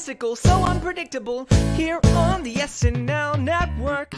fantastical, so unpredictable, here on the SNL Network.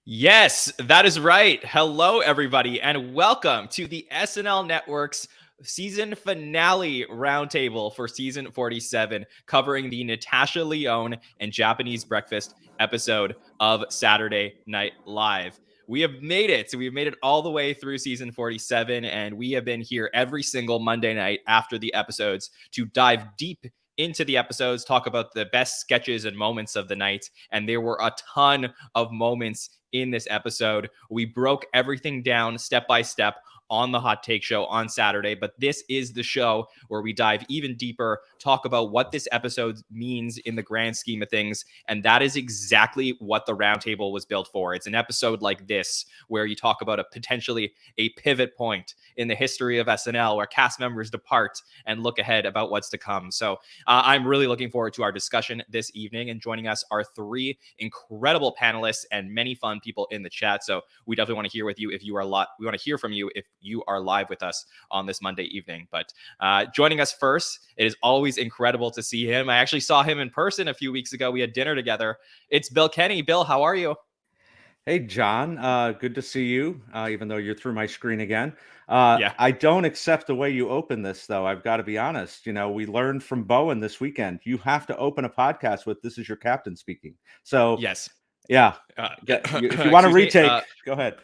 Yes, that is right. Hello, everybody, and welcome to the SNL Network's season finale roundtable for season 47, covering the Natasha Lyonne and Japanese Breakfast episode of Saturday Night Live. We have made it. So we've made it all the way through season 47, and we have been here every single Monday night after the episodes to dive deep into the episodes, talk about the best sketches and moments of the night. And there were a ton of moments in this episode. We broke everything down step by step on the Hot Take Show on Saturday, but this is the show where we dive even deeper, talk about what this episode means in the grand scheme of things, and that is exactly what the Roundtable was built for. It's an episode like this where you talk about potentially a pivot point in the history of SNL where cast members depart and look ahead about what's to come. So I'm really looking forward to our discussion this evening, and joining us are three incredible panelists and many fun people in the chat. So we definitely want to hear with you if you are we want to hear from you if you are live with us on this Monday evening. But joining us first, it is always incredible to see him. I actually saw him in person a few weeks ago. We had dinner together. It's Bill Kenney. Bill, how are you? Hey, John. Good to see you, even though you're through my screen again. Yeah. I don't accept the way you open this, though. I've got to be honest. You know, we learned from Bowen this weekend. You have to open a podcast with "This is your captain speaking." So yes. Yeah. If you want to retake, go ahead.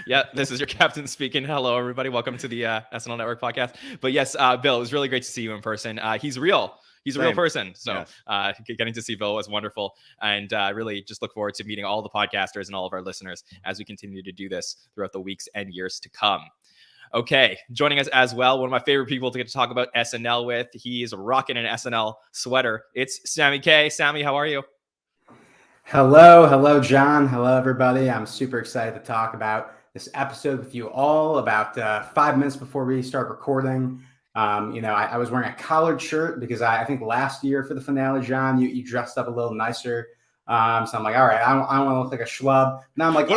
Yeah, this is your captain speaking. Hello, everybody. Welcome to the SNL Network podcast. But yes, Bill, it was really great to see you in person. He's real. He's a real person. So yes. Getting to see Bill was wonderful. And really just look forward to meeting all the podcasters and all of our listeners as we continue to do this throughout the weeks and years to come. Okay, joining us as well, one of my favorite people to get to talk about SNL with. He is rocking an SNL sweater. It's Sammy Kay. Sammy, how are you? Hello, John. Hello, everybody. I'm super excited to talk about this episode with you all. About 5 minutes before we start recording, I was wearing a collared shirt because I think last year for the finale, John, you dressed up a little nicer. So I'm like, all right, I don't want to look like a schlub. Now I'm like,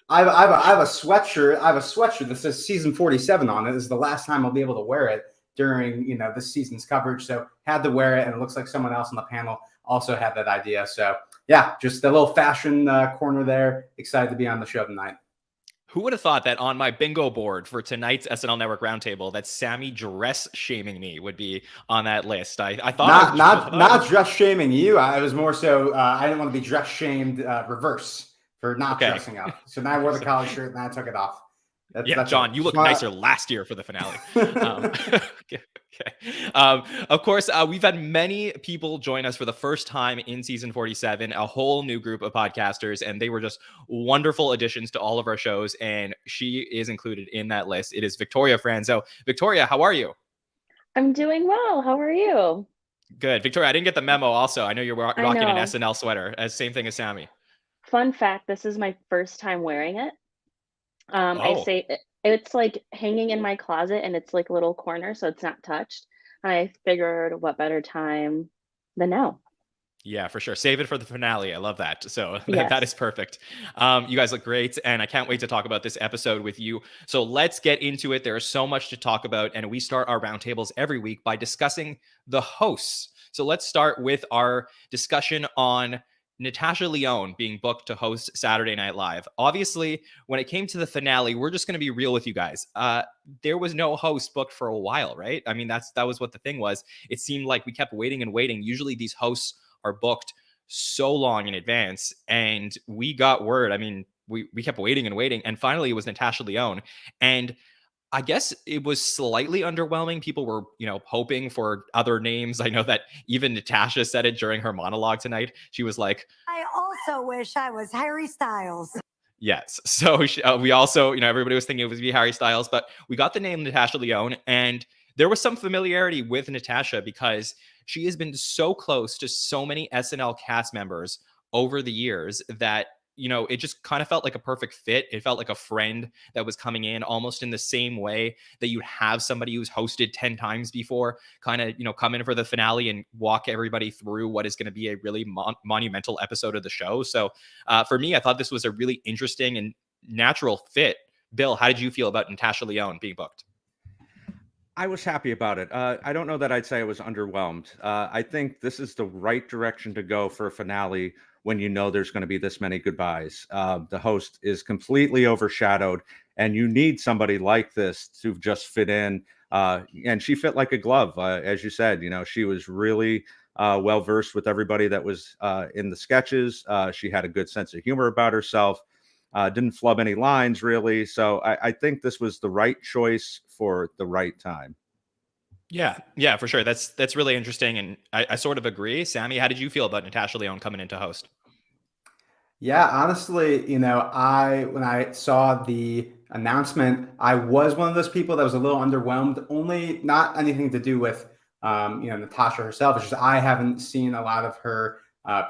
I have a sweatshirt. I have a sweatshirt that says season 47 on it. This is the last time I'll be able to wear it during this season's coverage. So had to wear it, and it looks like someone else on the panel also had that idea. So yeah, just a little fashion corner there. Excited to be on the show tonight. Who would have thought that on my bingo board for tonight's SNL Network Roundtable that Sammy dress shaming me would be on that list? I thought not dress shaming you. I was more so I didn't want to be dress shamed reverse for not dressing up. So now I wore the collar shirt and I took it off. That's John, you looked nicer last year for the finale. Okay. Of course, we've had many people join us for the first time in season 47, a whole new group of podcasters, and they were just wonderful additions to all of our shows, and she is included in that list. It is Victoria Franso. Victoria, how are you? I'm doing well. How are you? Good. Victoria, I didn't get the memo also. I know you're rocking an SNL sweater, same thing as Sammy. Fun fact, this is my first time wearing it. I say it's like hanging in my closet and it's like a little corner, so it's not touched. And I figured what better time than now. Yeah, for sure. Save it for the finale. I love that. So yes. That is perfect. You guys look great, and I can't wait to talk about this episode with you. So let's get into it. There is so much to talk about, and we start our roundtables every week by discussing the hosts. So let's start with our discussion on Natasha Lyonne being booked to host Saturday Night Live. Obviously, when it came to the finale, we're just going to be real with you guys. There was no host booked for a while, right? I mean, that was what the thing was. It seemed like we kept waiting and waiting. Usually these hosts are booked so long in advance, and we got word. I mean, we kept waiting and waiting, and finally it was Natasha Lyonne. And I guess it was slightly underwhelming. People were, hoping for other names. I know that even Natasha said it during her monologue tonight. She was like, I also wish I was Harry Styles. Yes. So we also, everybody was thinking it would be Harry Styles, but we got the name Natasha Lyonne, and there was some familiarity with Natasha because she has been so close to so many SNL cast members over the years that it just kind of felt like a perfect fit. It felt like a friend that was coming in almost in the same way that you'd have somebody who's hosted 10 times before kind of, come in for the finale and walk everybody through what is going to be a really monumental episode of the show. So for me, I thought this was a really interesting and natural fit Bill, how did you feel about Natasha Lyonne being booked? I was happy about it. I don't know that I'd say I was underwhelmed. I think this is the right direction to go for a finale when you know there's going to be this many goodbyes. The host is completely overshadowed, and you need somebody like this to just fit in. And she fit like a glove, as you said. She was really well versed with everybody that was in the sketches. She had a good sense of humor about herself. Didn't flub any lines really. So I think this was the right choice for the right time. Yeah, for sure. That's really interesting. And I sort of agree. Sammy, how did you feel about Natasha Lyonne coming into host? Yeah, honestly, when I saw the announcement, I was one of those people that was a little underwhelmed. Only not anything to do with Natasha herself. It's just I haven't seen a lot of her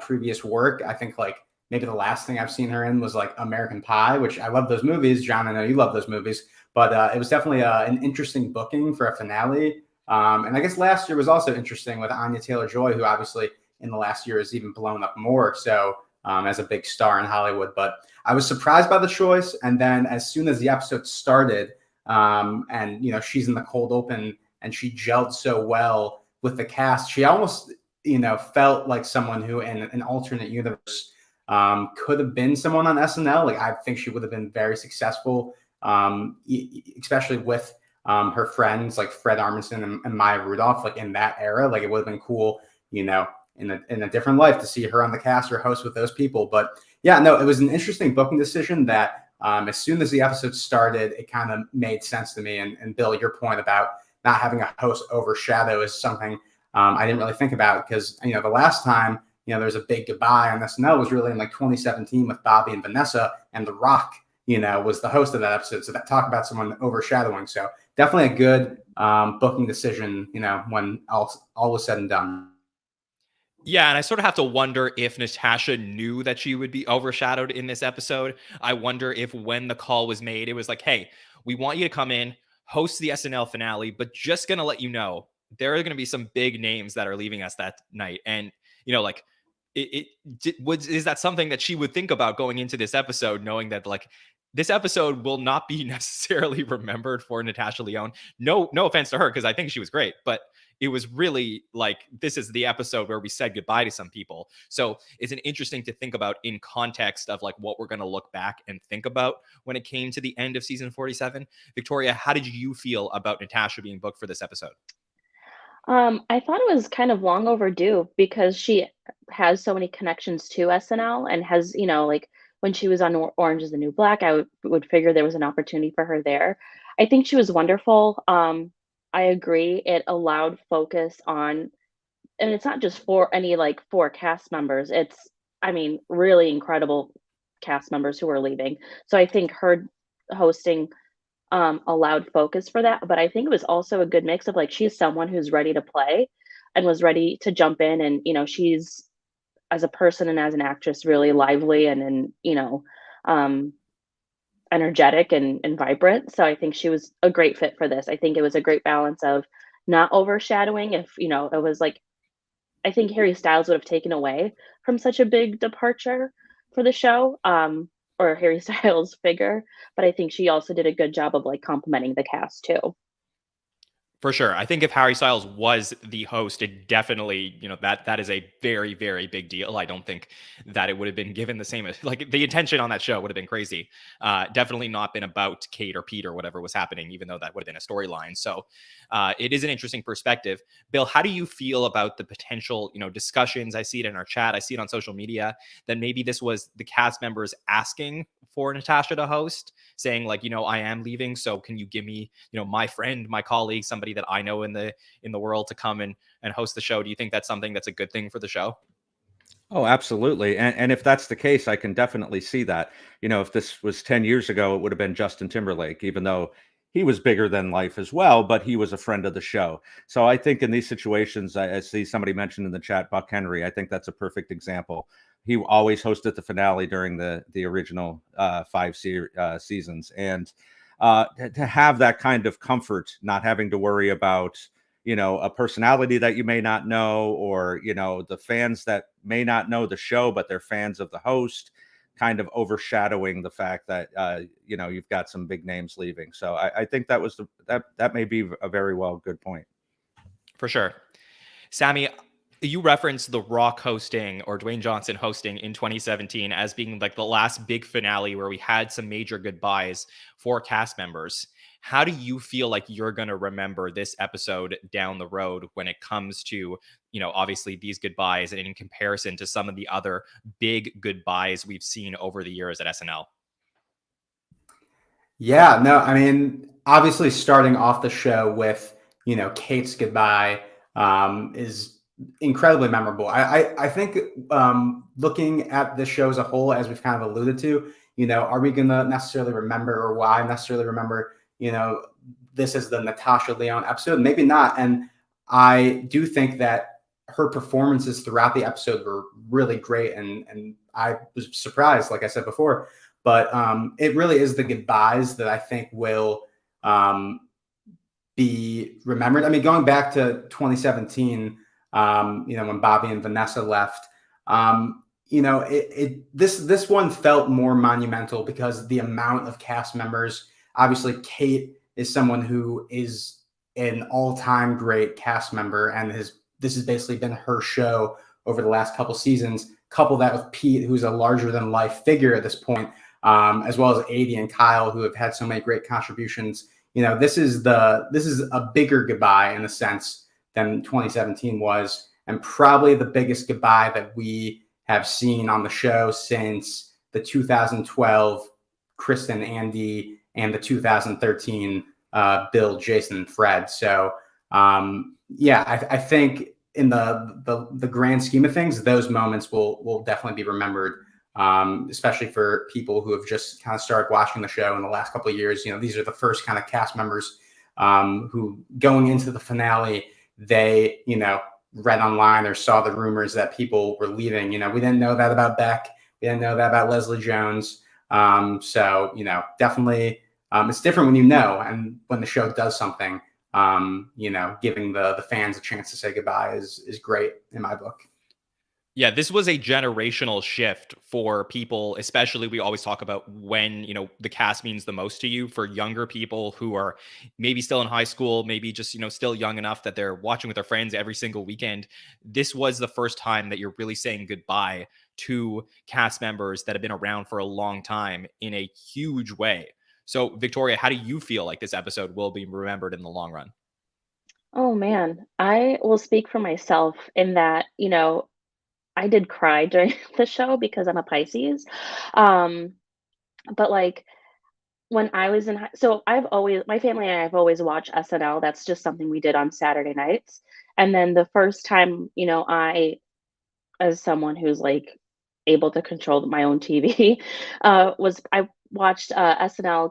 previous work. I think like maybe the last thing I've seen her in was like American Pie, which I love those movies. Jon, I know you love those movies, but it was definitely an interesting booking for a finale. And I guess last year was also interesting with Anya Taylor-Joy, who obviously in the last year has even blown up more so as a big star in Hollywood. But I was surprised by the choice. And then as soon as the episode started, and she's in the cold open and she gelled so well with the cast, she almost felt like someone who in an alternate universe could have been someone on SNL. Like I think she would have been very successful, especially with her friends like Fred Armisen and Maya Rudolph, like in that era. Like it would have been cool, in a different life to see her on the cast or host with those people. But yeah, no, it was an interesting booking decision that as soon as the episode started, it kind of made sense to me. And Bill, your point about not having a host overshadow is something I didn't really think about because, the last time, there was a big goodbye on SNL was really in like 2017 with Bobby and Vanessa, and The Rock, was the host of that episode. So that talk about someone overshadowing. So definitely a good booking decision, when all was said and done. Yeah, and I sort of have to wonder if Natasha knew that she would be overshadowed in this episode. I wonder if when the call was made, it was like, hey, we want you to come in, host the SNL finale, but just going to let you know, there are going to be some big names that are leaving us that night. And, like, is that something that she would think about going into this episode, knowing that like this episode will not be necessarily remembered for Natasha Lyonne? No offense to her, because I think she was great, but it was really like, this is the episode where we said goodbye to some people. So it's an interesting to think about in context of like what we're going to look back and think about when it came to the end of season 47. Victoria, how did you feel about Natasha being booked for this episode? I thought it was kind of long overdue because she has so many connections to SNL and has, like when she was on Orange is the New Black, I would figure there was an opportunity for her there. I think she was wonderful. I agree. It allowed focus on, and it's not just for any like four cast members. It's, really incredible cast members who are leaving. So I think her hosting allowed focus for that. But I think it was also a good mix of like, she's someone who's ready to play and was ready to jump in. And, she's as a person and as an actress, really lively and energetic and vibrant. So I think she was a great fit for this. I think it was a great balance of not overshadowing. If, it was like, I think Harry Styles would have taken away from such a big departure for the show. Or Harry Styles figure, but I think she also did a good job of like complimenting the cast too. For sure. I think if Harry Styles was the host, it definitely, that is a very, very big deal. I don't think that it would have been given the same, like the attention on that show would have been crazy. Definitely not been about Kate or Pete or whatever was happening, even though that would have been a storyline. So it is an interesting perspective. Bill, how do you feel about the potential, discussions? I see it in our chat. I see it on social media that maybe this was the cast members asking for Natasha to host, saying like, I am leaving. So can you give me, my friend, my colleague, somebody that I know in the world to come and host the show? Do you think that's something that's a good thing for the show? Oh, absolutely. And if that's the case, I can definitely see that. If this was 10 years ago, it would have been Justin Timberlake, even though he was bigger than life as well, but he was a friend of the show. So I think in these situations, I see somebody mentioned in the chat, Buck Henry. I think that's a perfect example. He always hosted the finale during the original 5 seasons. And to have that kind of comfort, not having to worry about, a personality that you may not know, or, the fans that may not know the show, but they're fans of the host, kind of overshadowing the fact that you've got some big names leaving. So I think that may be a very good point. For sure. Sammy, you referenced The Rock hosting, or Dwayne Johnson hosting, in 2017 as being like the last big finale where we had some major goodbyes for cast members. How do you feel like you're going to remember this episode down the road when it comes to, obviously these goodbyes, and in comparison to some of the other big goodbyes we've seen over the years at SNL? Yeah, no, I mean, obviously starting off the show with, Kate's goodbye is incredibly memorable. I think looking at the show as a whole, as we've kind of alluded to, are we going to necessarily remember, or will I necessarily remember, this is the Natasha Lyonne episode? Maybe not. And I do think that her performances throughout the episode were really great. And I was surprised, like I said before, but it really is the goodbyes that I think will be remembered. I mean, going back to 2017, when Bobby and Vanessa left, this one felt more monumental because the amount of cast members. Obviously, Kate is someone who is an all-time great cast member, and this has basically been her show over the last couple seasons. Couple that with Pete, who's a larger-than-life figure at this point, as well as Aidy and Kyle, who have had so many great contributions. This is a bigger goodbye in a sense than 2017 was, and probably the biggest goodbye that we have seen on the show since the 2012 Kristen, Andy, and the 2013 Bill, Jason, and Fred. So I think in the grand scheme of things, those moments will definitely be remembered, especially for people who have just kind of started watching the show in the last couple of years. These are the first kind of cast members who, going into the finale, they read online or saw the rumors that people were leaving. We didn't know that about Beck. We didn't know that about Leslie Jones. So definitely it's different when and when the show does something, giving the fans a chance to say goodbye is great in my book. Yeah, this was a generational shift for people, especially we always talk about when, the cast means the most to you. For younger people who are maybe still in high school, maybe just, still young enough that they're watching with their friends every single weekend. This was the first time that you're really saying goodbye to cast members that have been around for a long time in a huge way. So, Victoria, how do you feel like this episode will be remembered in the long run? Oh man, I will speak for myself in that, I did cry during the show because I'm a Pisces. Um, but like when I was in so my family and I have always watched SNL. That's just something we did on Saturday nights. And then the first time, I, as someone who's like able to control my own TV, I watched SNL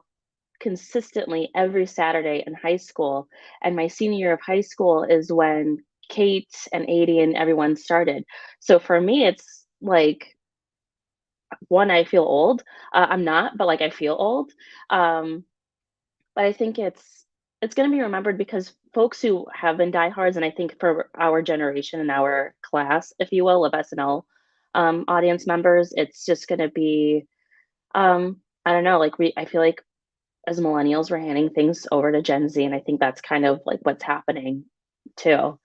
consistently every Saturday in high school. And my senior year of high school is when Kate and Aidy and everyone started. So for me, it's like, one, I feel old. I'm not, but like I feel old. Um, but I think it's going to be remembered because folks who have been diehards, and I think for our generation and our class, if you will, of SNL audience members, it's just going to be, I don't know, I feel like as millennials, we're handing things over to Gen Z, and I think that's kind of like what's happening too.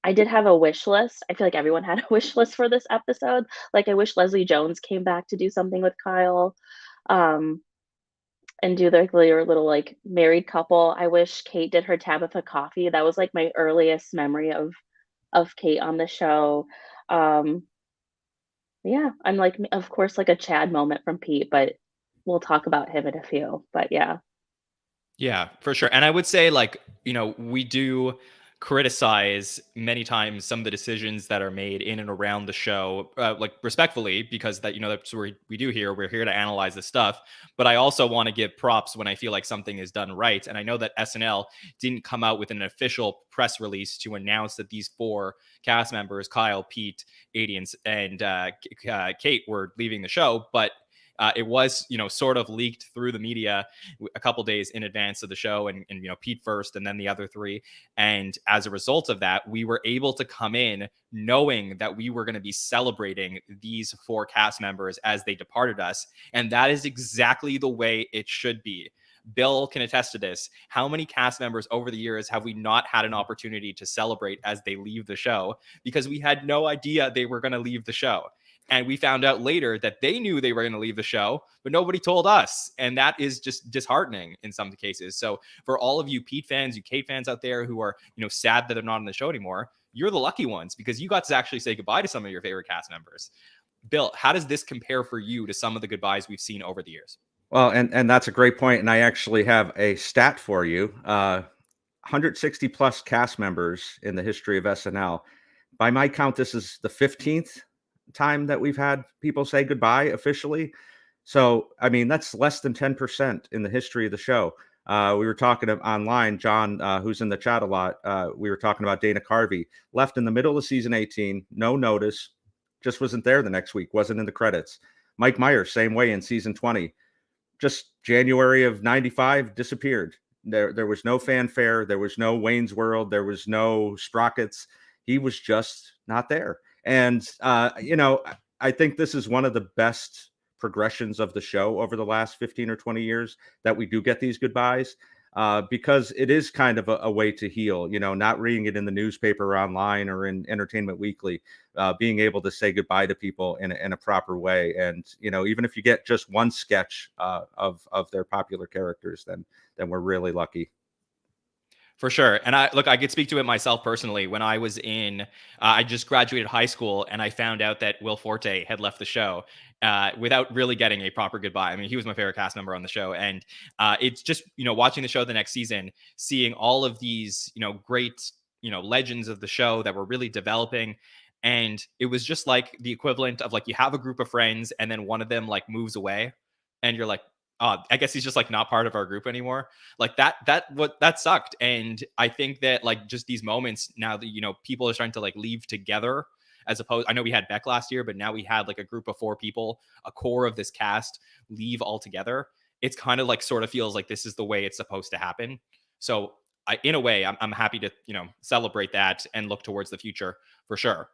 I did have a wish list. I feel like everyone had a wish list for this episode. Like I wish Leslie Jones came back to do something with Kyle, and do their little like married couple. I wish Kate did her Tabitha coffee. That was like my earliest memory of Kate on the show. Yeah, I'm like, of course, like a Chad moment from Pete, but we'll talk about him in a few. But yeah. Yeah, for sure. And I would say, like, we do criticize many times some of the decisions that are made in and around the show, like respectfully, because that's what we do here. We're here to analyze this stuff. But I also want to give props when I feel like something is done right. And I know that SNL didn't come out with an official press release to announce that these 4 cast members, Kyle, Pete, Aidy, and Kate, were leaving the show. But It was, sort of leaked through the media a couple days in advance of the show, and Pete first and then the other three. And as a result of that, we were able to come in knowing that we were going to be celebrating these 4 cast members as they departed us. And that is exactly the way it should be. Bill can attest to this. How many cast members over the years have we not had an opportunity to celebrate as they leave the show, because we had no idea they were going to leave the show? And we found out later that they knew they were going to leave the show, but nobody told us. And that is just disheartening in some cases. So for all of you Pete fans, you Kate fans out there who are, sad that they're not on the show anymore, you're the lucky ones, because you got to actually say goodbye to some of your favorite cast members. Bill, how does this compare for you to some of the goodbyes we've seen over the years? Well, and that's a great point. And I actually have a stat for you. 160 plus cast members in the history of SNL. By my count, this is the 15th time that we've had people say goodbye officially. So, I mean, that's less than 10% in the history of the show. We were talking online, John, who's in the chat a lot. We were talking about Dana Carvey, left in the middle of season 18, no notice, just wasn't there the next week, wasn't in the credits. Mike Myers, same way in season 20. Just January of 95, disappeared. There was no fanfare. There was no Wayne's World. There was no Sprockets. He was just not there. And, I think this is one of the best progressions of the show over the last 15 or 20 years, that we do get these goodbyes, because it is kind of a way to heal, not reading it in the newspaper or online or in Entertainment Weekly, being able to say goodbye to people in a proper way. And, even if you get just one sketch of their popular characters, then we're really lucky. For sure. And I could speak to it myself personally. When I was I just graduated high school, and I found out that Will Forte had left the show without really getting a proper goodbye. I mean, he was my favorite cast member on the show. And it's just, watching the show the next season, seeing all of these, great, legends of the show that were really developing. And it was just like the equivalent of, like, you have a group of friends and then one of them like moves away and you're like, oh, I guess he's just like not part of our group anymore. Like that sucked. And I think that, like, just these moments now that, people are starting to like leave together, as opposed, I know we had Beck last year, but now we had like a group of 4 people, a core of this cast, leave all together. It's kind of like, sort of feels like this is the way it's supposed to happen. So in a way, I'm happy to, celebrate that and look towards the future for sure.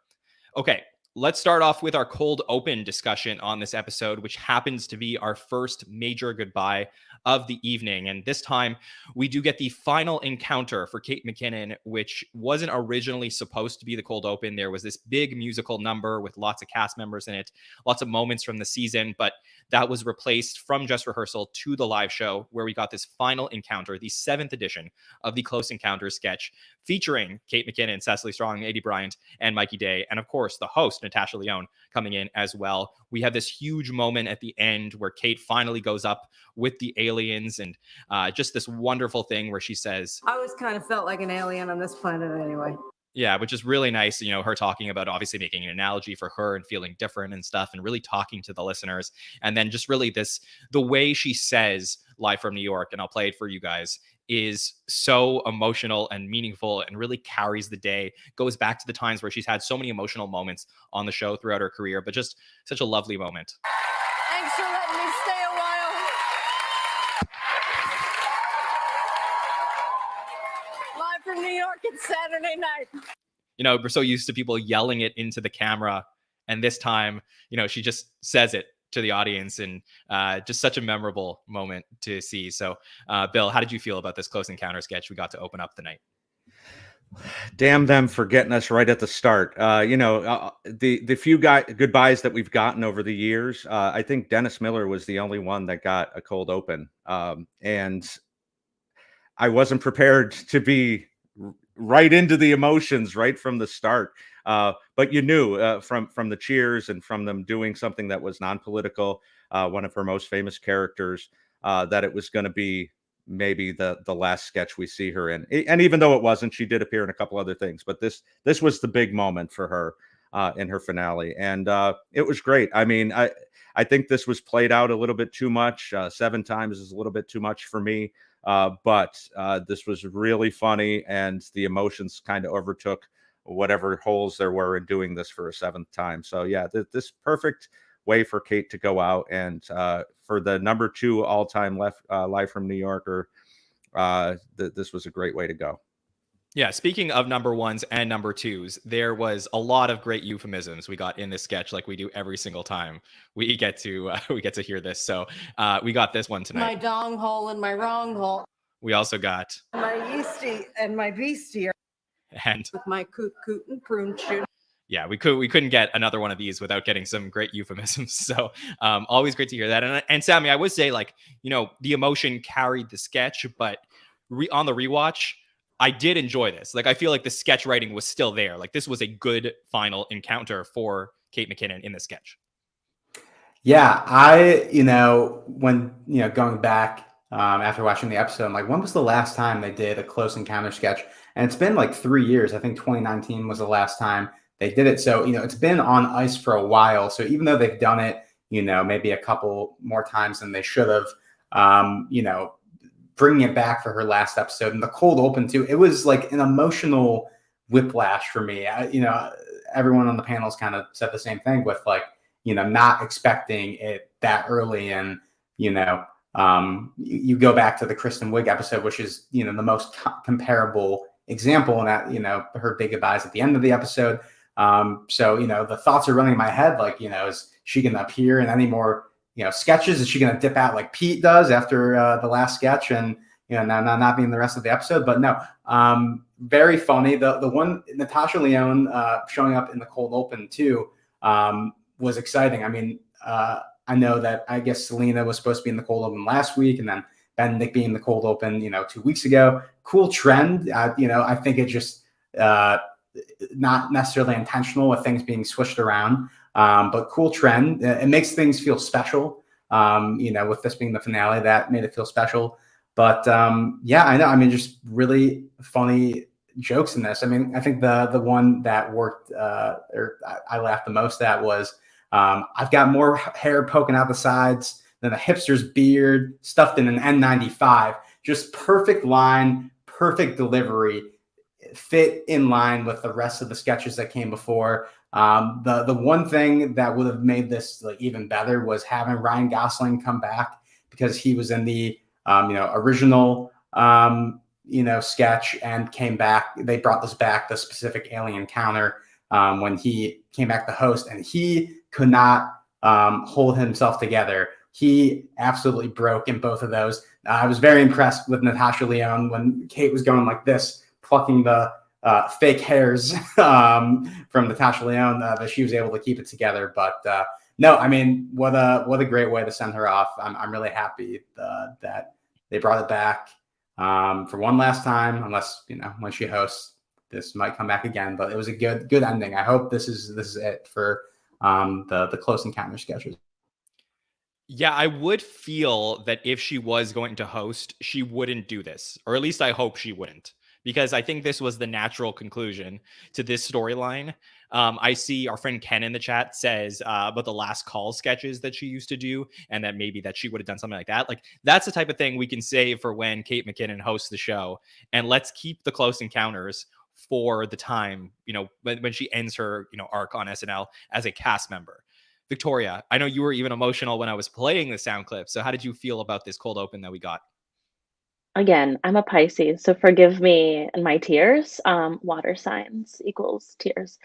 Okay. Let's start off with our cold open discussion on this episode, which happens to be our first major goodbye of the evening. And this time we do get the final encounter for Kate McKinnon, which wasn't originally supposed to be the cold open. There was this big musical number with lots of cast members in it, lots of moments from the season, but that was replaced from just rehearsal to the live show, where we got this final encounter, the 7th edition of the Close Encounters sketch, featuring Kate McKinnon, Cecily Strong, Aidy Bryant, and Mikey Day, and of course the host Natasha Lyonne coming in as well. We have this huge moment at the end where Kate finally goes up with the aliens, and just this wonderful thing where she says, I always kind of felt like an alien on this planet anyway. Yeah, which is really nice, her talking about obviously making an analogy for her and feeling different and stuff, and really talking to the listeners. And then just really the way she says Live from New York, and I'll play it for you guys, is so emotional and meaningful and really carries the day. Goes back to the times where she's had so many emotional moments on the show throughout her career, but just such a lovely moment. Thanks for letting me stay a while. Live from New York, it's Saturday night. We're so used to people yelling it into the camera, and this time, she just says it to the audience, and just such a memorable moment to see. So, Bill, how did you feel about this Close Encounter sketch we got to open up the night? Damn them for getting us right at the start. The few goodbyes that we've gotten over the years, I think Dennis Miller was the only one that got a cold open. And I wasn't prepared to be right into the emotions right from the start. But you knew from the cheers and from them doing something that was non-political, one of her most famous characters, that it was going to be maybe the last sketch we see her in. And even though it wasn't, she did appear in a couple other things. But this was the big moment for her in her finale. And it was great. I mean, I think this was played out a little bit too much. 7 times is a little bit too much for me. But this was really funny, and the emotions kind of overtook whatever holes there were in doing this for a 7th time. So yeah, this perfect way for Kate to go out. And for the number 2 all-time live from New Yorker, this was a great way to go. Yeah, speaking of number 1s and number 2s, there was a lot of great euphemisms we got in this sketch, like we do every single time we get to hear this. So we got this one tonight. My dong hole and my wrong hole. We also got My yeasty and my beastie. And with my coot and prune shoot. Yeah, we couldn't get another one of these without getting some great euphemisms. So always great to hear that. And Sammy, I would say, like, you know, the emotion carried the sketch, but on the rewatch, I did enjoy this. Like, I feel like the sketch writing was still there. Like, this was a good final encounter for Kate McKinnon in the sketch. Yeah, when, going back after watching the episode, I'm like, when was the last time they did a close encounter sketch? And it's been like 3 years. I think 2019 was the last time they did it. So, it's been on ice for a while. So even though they've done it, maybe a couple more times than they should have, bringing it back for her last episode and the cold open too, it was like an emotional whiplash for me. Everyone on the panels kind of said the same thing with, like, not expecting it that early. And, you go back to the Kristen Wiig episode, which is, the most comparable example, and that, her big goodbyes at the end of the episode. So, the thoughts are running in my head, like, is she going to appear in any more, sketches? Is she going to dip out like Pete does after the last sketch and, not being the rest of the episode? But no, very funny. The one, Natasha Lyonne showing up in the cold open too, was exciting. I mean, I know that, I guess Selena was supposed to be in the cold open last week, and then Benedict being in the cold open, 2 weeks ago. Cool trend. I think it just not necessarily intentional with things being switched around, but cool trend. It makes things feel special. With this being the finale, that made it feel special. But yeah, I know. I mean, just really funny jokes in this. I mean, I think the one that worked, or I laughed the most at was, I've got more hair poking out the sides than a hipster's beard stuffed in an N95. Just perfect line, perfect delivery, fit in line with the rest of the sketches that came before. The one thing that would have made this like even better was having Ryan Gosling come back, because he was in the original sketch and came back. They brought this back, the specific alien encounter, when he came back to host, and he could not hold himself together. He absolutely broke in both of those. I was very impressed with Natasha Lyonne when Kate was going like this, plucking the fake hairs from Natasha Lyonne, that she was able to keep it together. But no, I mean, what a great way to send her off. I'm really happy that they brought it back for one last time, unless, when she hosts, this might come back again. But it was a good ending. I hope this is it for the close encounter sketches. Yeah, I would feel that if she was going to host, she wouldn't do this, or at least I hope she wouldn't, because I think this was the natural conclusion to this storyline. I see our friend Ken in the chat says about the last call sketches that she used to do, and that maybe that she would have done something like that. Like, that's the type of thing we can save for when Kate McKinnon hosts the show, and let's keep the close encounters for the time, when she ends her, arc on SNL as a cast member. Victoria, I know you were even emotional when I was playing the sound clip. So how did you feel about this cold open that we got? Again, I'm a Pisces, so forgive me and my tears. Water signs equals tears.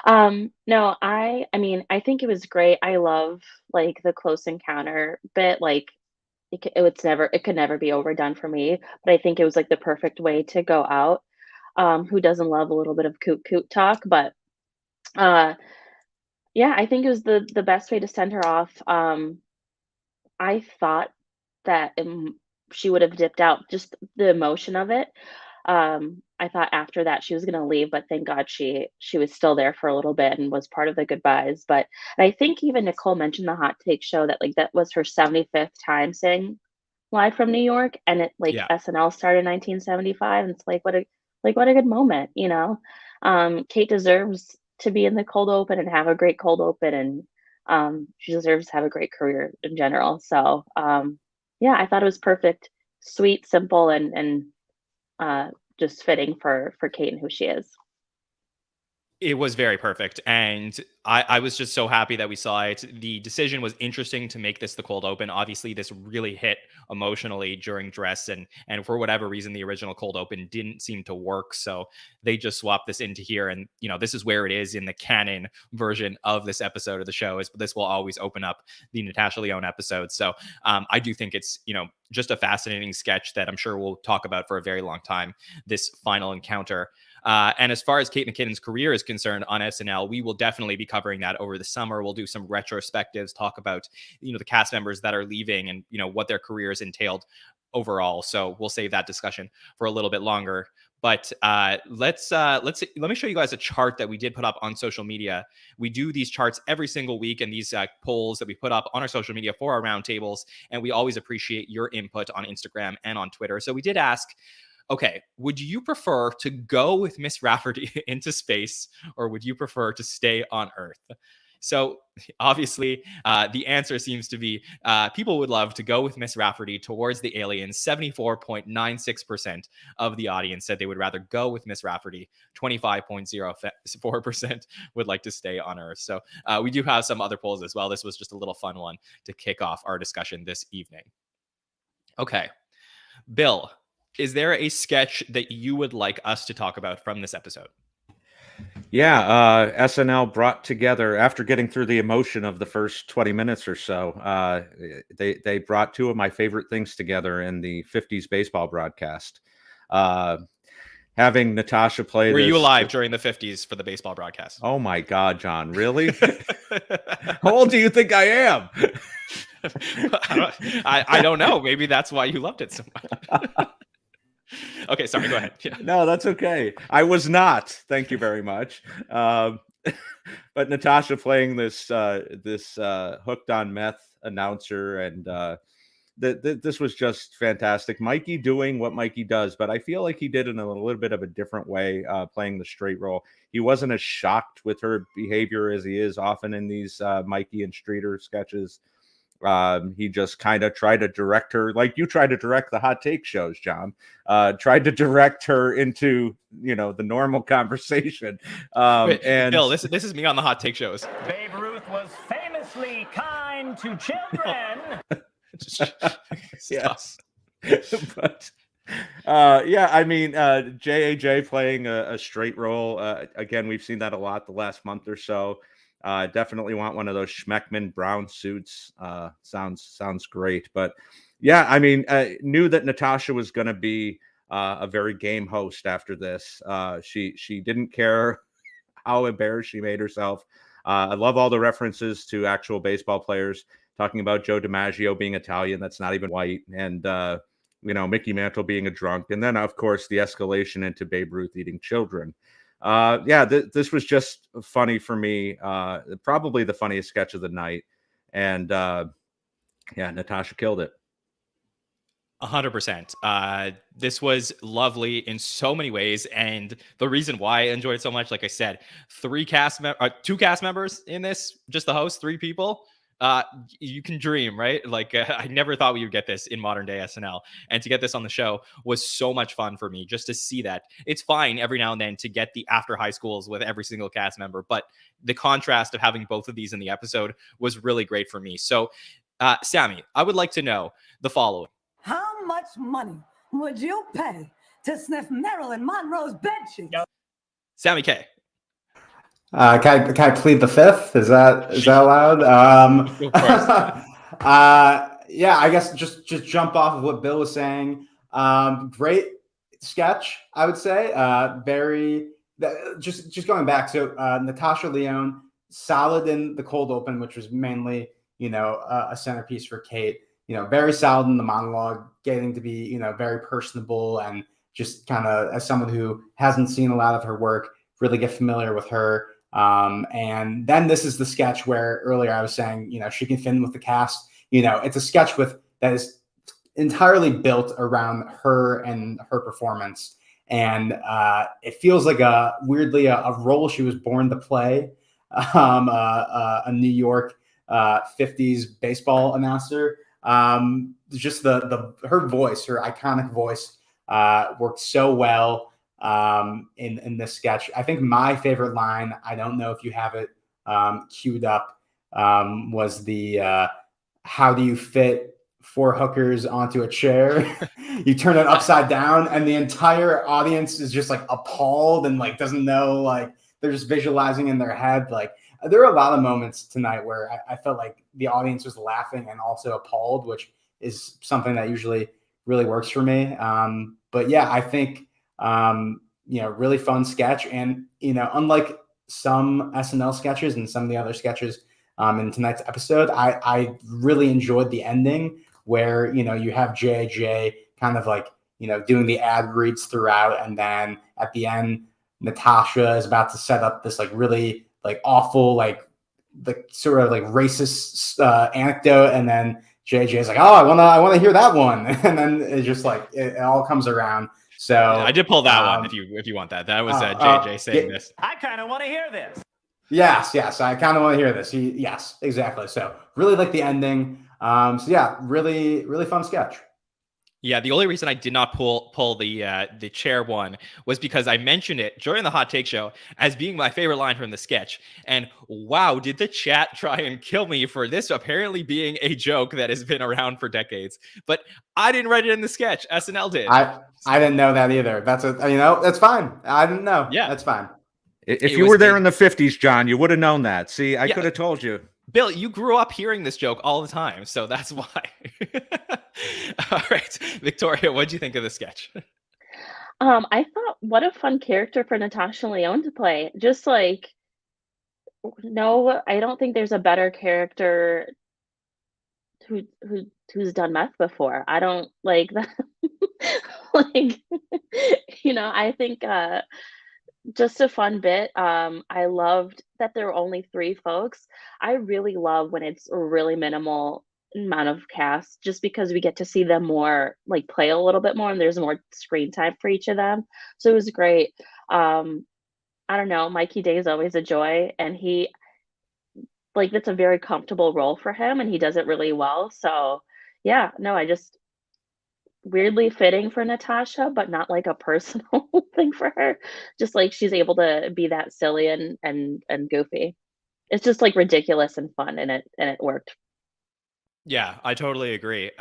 No, I mean, I think it was great. I love like the close encounter bit. Like it could never be overdone for me. But I think it was like the perfect way to go out. Who doesn't love a little bit of coot talk? But yeah, I think it was the best way to send her off. I thought that she would have dipped out, just the emotion of it. I thought after that she was going to leave, but thank God she was still there for a little bit and was part of the goodbyes. But and I think even Nicole mentioned the Hot Take show that like that was her 75th time saying live from New York, and it like SNL started in 1975, and it's like what a good moment, Kate deserves to be in the cold open and have a great cold open, and she deserves to have a great career in general. So yeah, I thought it was perfect, sweet, simple, and just fitting for Kate and who she is. It was very perfect. And I was just so happy that we saw it. The decision was interesting to make this the cold open. Obviously, this really hit emotionally during dress. And for whatever reason, the original cold open didn't seem to work. So they just swapped this into here. And, this is where it is in the canon version of this episode of the show. Is this will always open up the Natasha Lyonne episode. So I do think it's, just a fascinating sketch that I'm sure we'll talk about for a very long time, this final encounter. And as far as Kate McKinnon's career is concerned on SNL, we will definitely be covering that over the summer. We'll do some retrospectives, talk about, the cast members that are leaving and, what their careers entailed overall. So we'll save that discussion for a little bit longer. But let me show you guys a chart that we did put up on social media. We do these charts every single week, and these polls that we put up on our social media for our roundtables. And we always appreciate your input on Instagram and on Twitter. So we did ask, okay, would you prefer to go with Miss Rafferty into space, or would you prefer to stay on Earth? So obviously, the answer seems to be people would love to go with Miss Rafferty towards the aliens. 74.96% of the audience said they would rather go with Miss Rafferty. 25.04% would like to stay on Earth. So we do have some other polls as well. This was just a little fun one to kick off our discussion this evening. Okay, Bill, is there a sketch that you would like us to talk about from this episode? Yeah, SNL brought together, after getting through the emotion of the first 20 minutes or so, they brought two of my favorite things together in the 50s baseball broadcast. Having Natasha play Were you alive during the 50s for the baseball broadcast? Oh my God, John, really? How old do you think I am? I don't know. Maybe that's why you loved it so much. Okay, sorry, go ahead. Yeah. No, that's okay. I was not. Thank you very much. But Natasha playing this hooked on meth announcer, and this was just fantastic. Mikey doing what Mikey does, but I feel like he did it in a little bit of a different way, playing the straight role. He wasn't as shocked with her behavior as he is often in these Mikey and Streeter sketches. He just kind of tried to direct her like you tried to direct the hot take shows, John. Tried to direct her into, the normal conversation. And Bill, this is me on the hot take shows. Babe Ruth was famously kind to children. Yes. But I mean, JAJ playing a straight role. Again, we've seen that a lot the last month or so. Definitely want one of those Schmeckman brown suits. Sounds great. But yeah, I mean, knew that Natasha was going to be a very game host after this. She didn't care how embarrassed she made herself. I love all the references to actual baseball players, talking about Joe DiMaggio being Italian, that's not even white, and Mickey Mantle being a drunk, and then of course the escalation into Babe Ruth eating children. This was just funny for me. Probably the funniest sketch of the night. And Natasha killed it. 100%. This was lovely in so many ways. And the reason why I enjoyed it so much, like I said, two cast members in this, just the host, 3 people. You can dream, right? Like I never thought we would get this in modern day SNL, and to get this on the show was so much fun for me. Just to see that, it's fine every now and then to get the after high schools with every single cast member, but the contrast of having both of these in the episode was really great for me. So, Sammy, I would like to know the following: How much money would you pay to sniff Marilyn Monroe's bedsheets? Sammy Kay. Can I plead the fifth? Is that allowed? I guess just jump off of what Bill was saying. Great sketch, I would say. Just going back. So Natasha Lyonne, solid in the cold open, which was mainly a centerpiece for Kate. Very solid in the monologue, getting to be very personable, and just kind of, as someone who hasn't seen a lot of her work, really get familiar with her. And then this is the sketch where earlier I was saying, she can fit in with the cast. It's a sketch that is entirely built around her and her performance. And it feels like weirdly a role she was born to play, a New York 50s baseball announcer. Just her voice, her iconic voice, worked so well. in this sketch. I think my favorite line, I don't know if you have it queued up, was the how do you fit 4 hookers onto a chair? You turn it upside down, and the entire audience is just like appalled and like doesn't know, like they're just visualizing in their head. Like there are a lot of moments tonight where I felt like the audience was laughing and also appalled, which is something that usually really works for me. But yeah, I think really fun sketch, and unlike some SNL sketches and some of the other sketches in tonight's episode, I really enjoyed the ending where you have JJ kind of like doing the ad reads throughout, and then at the end Natasha is about to set up this like really like awful like the sort of like racist anecdote, and then JJ is like, oh, I want to hear that one, and then it's just like it all comes around. So yeah, I did pull that one if you want that. That was JJ saying this. I kind of want to hear this. Yes, I kind of want to hear this. Yes, exactly. So really like the ending. So yeah, really, really fun sketch. Yeah, the only reason I did not pull the chair one was because I mentioned it during the Hot Take Show as being my favorite line from the sketch. And wow, did the chat try and kill me for this apparently being a joke that has been around for decades. But I didn't write it in the sketch. SNL did. I didn't know that either. That's fine. I didn't know. Yeah, that's fine. If you were there in the 50s, John, you would have known that. See, I could have told you. Bill, you grew up hearing this joke all the time, so that's why. All right, Victoria, what did you think of the sketch? I thought, what a fun character for Natasha Lyonne to play. Just like, no, I don't think there's a better character who's done meth before. I don't like that. Like, I think just a fun bit. I loved that there were only 3 folks. I really love when it's a really minimal amount of cast, just because we get to see them more, like play a little bit more, and there's more screen time for each of them. So it was great. I don't know, Mikey Day is always a joy, and he that's a very comfortable role for him, and he does it really well. So yeah, no, I just weirdly fitting for Natasha, but not like a personal thing for her. Just like she's able to be that silly and goofy. It's just like ridiculous and fun, and it worked. Yeah, I totally agree.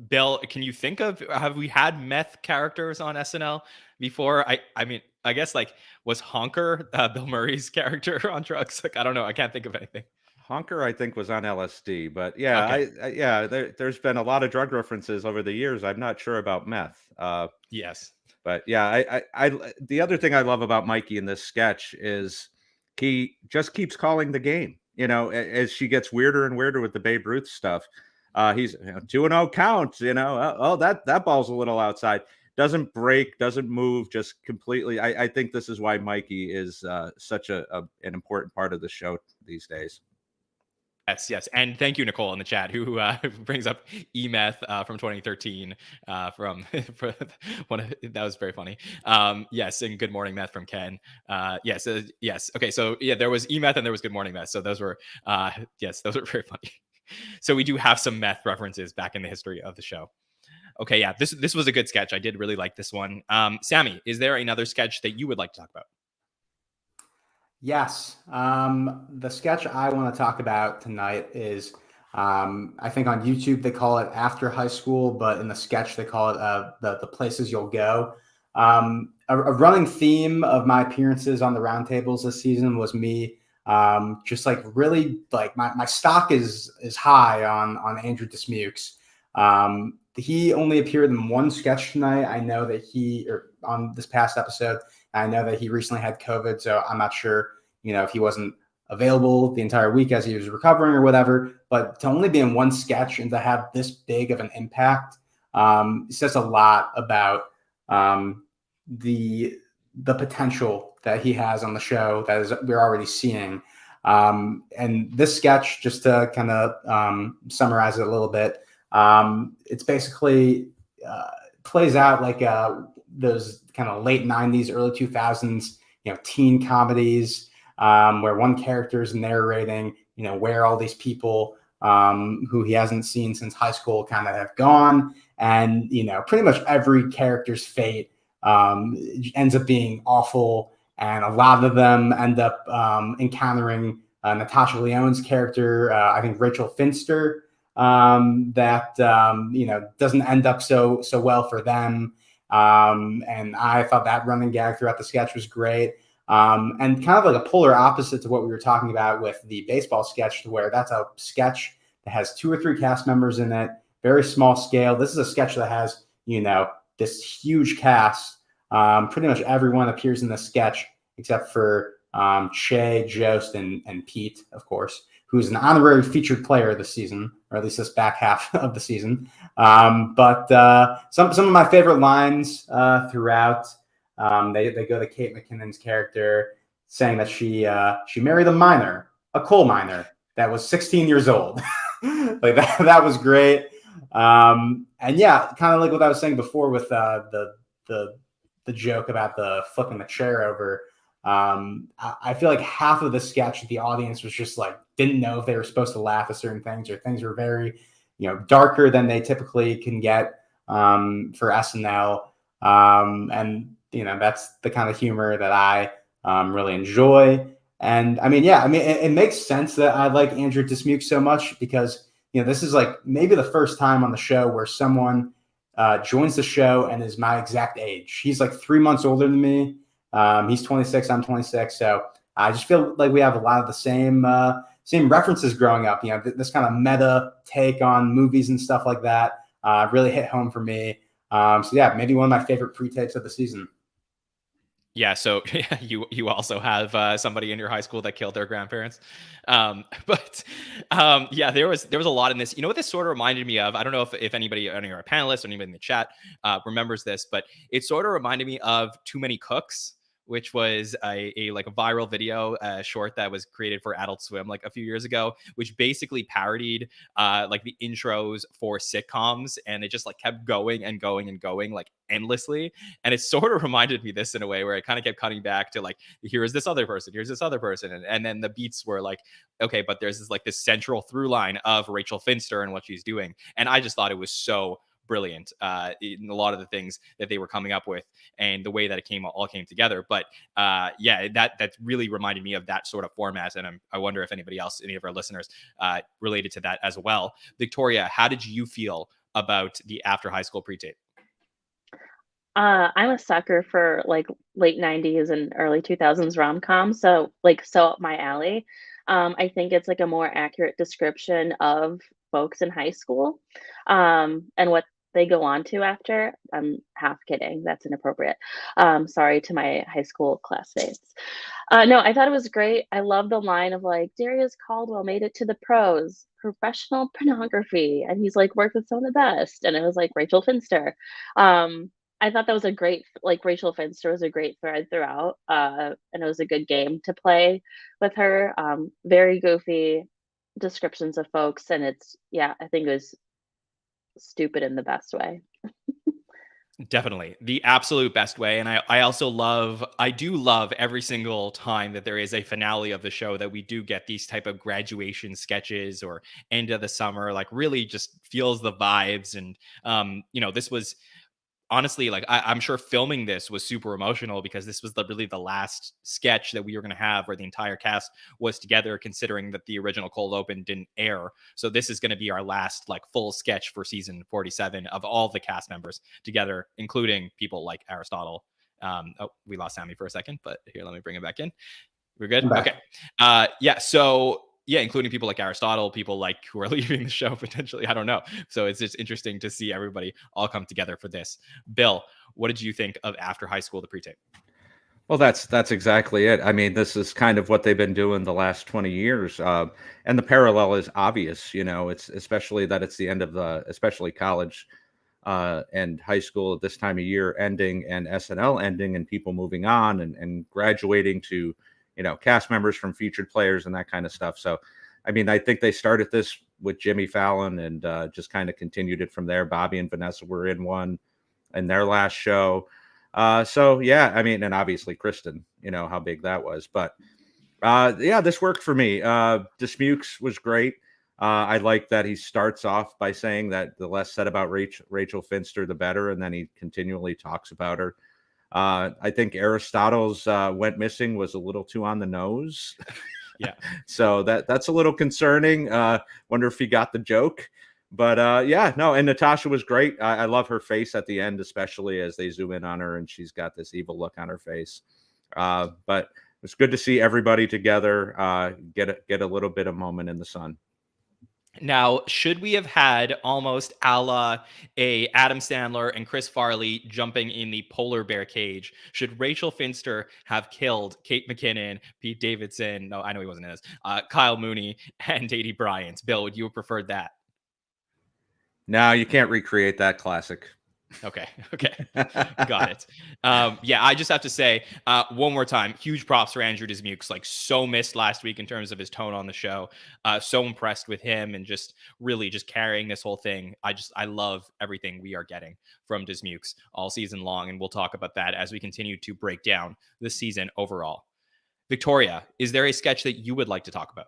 Bill, can you think of, have we had meth characters on SNL before? I mean, I guess like, was Honker Bill Murray's character on drugs? Like, I don't know. I can't think of anything. Honker, I think, was on LSD, but yeah, okay. There's been a lot of drug references over the years. I'm not sure about meth. Yes, but yeah, I the other thing I love about Mikey in this sketch is he just keeps calling the game. As she gets weirder and weirder with the Babe Ruth stuff, he's 2-0 count. That ball's a little outside. Doesn't break, doesn't move, just completely. I think this is why Mikey is such an important part of the show these days. Yes, and thank you, Nicole, in the chat, who brings up E-Meth from 2013. For that was very funny. Yes, and Good Morning Meth from Ken. Yes. Okay, so yeah, there was E-Meth and there was Good Morning Meth. So those were those were very funny. So we do have some meth references back in the history of the show. Okay, yeah, this was a good sketch. I did really like this one. Sammy, is there another sketch that you would like to talk about? Yes. The sketch I want to talk about tonight is, I think on YouTube they call it After High School, but in the sketch they call it the Places You'll Go. A running theme of my appearances on the roundtables this season was me just like really like my stock is high on Andrew Dismukes. He only appeared in one sketch tonight. I know that on this past episode, I know that he recently had COVID, so I'm not sure, if he wasn't available the entire week as he was recovering or whatever. But to only be in one sketch and to have this big of an impact says a lot about the potential that he has on the show that we're already seeing. And this sketch, just to kind of summarize it a little bit, it's basically plays out like those kind of late 90s, early 2000s, teen comedies where one character is narrating, where all these people who he hasn't seen since high school kind of have gone. And, pretty much every character's fate ends up being awful. And a lot of them end up encountering Natasha Lyonne's character, I think Rachel Finster, that doesn't end up so well for them. And I thought that running gag throughout the sketch was great. And kind of like a polar opposite to what we were talking about with the baseball sketch, to where that's a sketch that has 2 or 3 cast members in it, very small scale. This is a sketch that has, this huge cast. Pretty much everyone appears in the sketch except for Che, Jost, and Pete, of course, who's an honorary featured player this season, or at least this back half of the season. But some of my favorite lines throughout, they go to Kate McKinnon's character saying that she married a coal miner that was 16 years old. Like that was great. And yeah, kind of like what I was saying before with the joke about the flipping the chair over. I feel like half of the sketch, the audience was just like, didn't know if they were supposed to laugh at certain things, or things were very, darker than they typically can get for SNL. And that's the kind of humor that I really enjoy. And it makes sense that I like Andrew Dismuke so much, because this is like maybe the first time on the show where someone joins the show and is my exact age. He's like 3 months older than me. He's 26, I'm 26. So I just feel like we have a lot of the same references growing up. This kind of meta take on movies and stuff like that really hit home for me. So yeah, maybe one of my favorite pre-tapes of the season. Yeah, so you also have somebody in your high school that killed their grandparents. Yeah, there was a lot in this. You know what this sort of reminded me of? I don't know if anybody, any of our panelists or anybody in the chat remembers this, but it sort of reminded me of Too Many Cooks, which was a viral video short that was created for Adult Swim like a few years ago, which basically parodied like the intros for sitcoms, and it just like kept going and going and going like endlessly. And it sort of reminded me this in a way where it kind of kept cutting back to like, here's this other person, and then the beats were like, okay, but there's this central through line of Rachel Finster and what she's doing. And I just thought it was so brilliant in a lot of the things that they were coming up with and the way that it all came together. But yeah, that really reminded me of that sort of format. And I wonder if anybody else, any of our listeners, related to that as well. Victoria, how did you feel about the After High School pre-tape? I'm a sucker for like late 90s and early 2000s rom-coms. So up my alley. I think it's like a more accurate description of folks in high school and what they go on to after. I'm half kidding. That's inappropriate. Sorry to my high school classmates. No, I thought it was great. I love the line of like, Darius Caldwell made it to the pros, professional pornography. And he's like worked with some of the best. And it was like Rachel Finster. I thought that was a great, like Rachel Finster was a great thread throughout. And it was a good game to play with her. Very goofy descriptions of folks. And I think it was stupid in the best way. Definitely the absolute best way. And I do love every single time that there is a finale of the show that we do get these type of graduation sketches or end of the summer, like really just feels the vibes. And this was honestly, like I'm sure filming this was super emotional, because this was really the last sketch that we were going to have where the entire cast was together, considering that the original cold open didn't air. So this is going to be our last like full sketch for season 47 of all the cast members together, including people like Aristotle. We lost Sammy for a second, but here, let me bring him back in. We're good. Okay. Yeah. So yeah, including people like Aristotle, people like who are leaving the show potentially. I don't know. So it's just interesting to see everybody all come together for this. Bill, what did you think of After High School, the pre-tape? Well, that's exactly it. I mean, this is kind of what they've been doing the last 20 years. And the parallel is obvious, it's especially that it's the end of especially college and high school at this time of year ending, and SNL ending, and people moving on and graduating to, cast members from featured players and that kind of stuff. So, I mean, I think they started this with Jimmy Fallon and just kind of continued it from there. Bobby and Vanessa were in one in their last show. So, yeah, I mean, and obviously Kristen, how big that was. But, yeah, this worked for me. Dismukes was great. I like that he starts off by saying that the less said about Rachel Finster, the better. And then he continually talks about her. I think Aristotle's went missing was a little too on the nose. Yeah. So that's a little concerning. Wonder if he got the joke. But yeah, no, and Natasha was great. I love her face at the end, especially as they zoom in on her and she's got this evil look on her face. But it's good to see everybody together, get a little bit of moment in the sun. Now, should we have had almost a la a Adam Sandler and Chris Farley jumping in the polar bear cage? Should Rachel Finster have killed Kate McKinnon, Pete Davidson? No, I know he wasn't in this. Kyle Mooney and Aidy Bryant. Bill, would you have preferred that? No, you can't recreate that classic. Okay. Got it. Yeah, I just have to say one more time, huge props for Andrew Dismukes. Like, so missed last week in terms of his tone on the show. So impressed with him and just really just carrying this whole thing. I love everything we are getting from Dismukes all season long, and we'll talk about that as we continue to break down the season overall. Victoria, is there a sketch that you would like to talk about?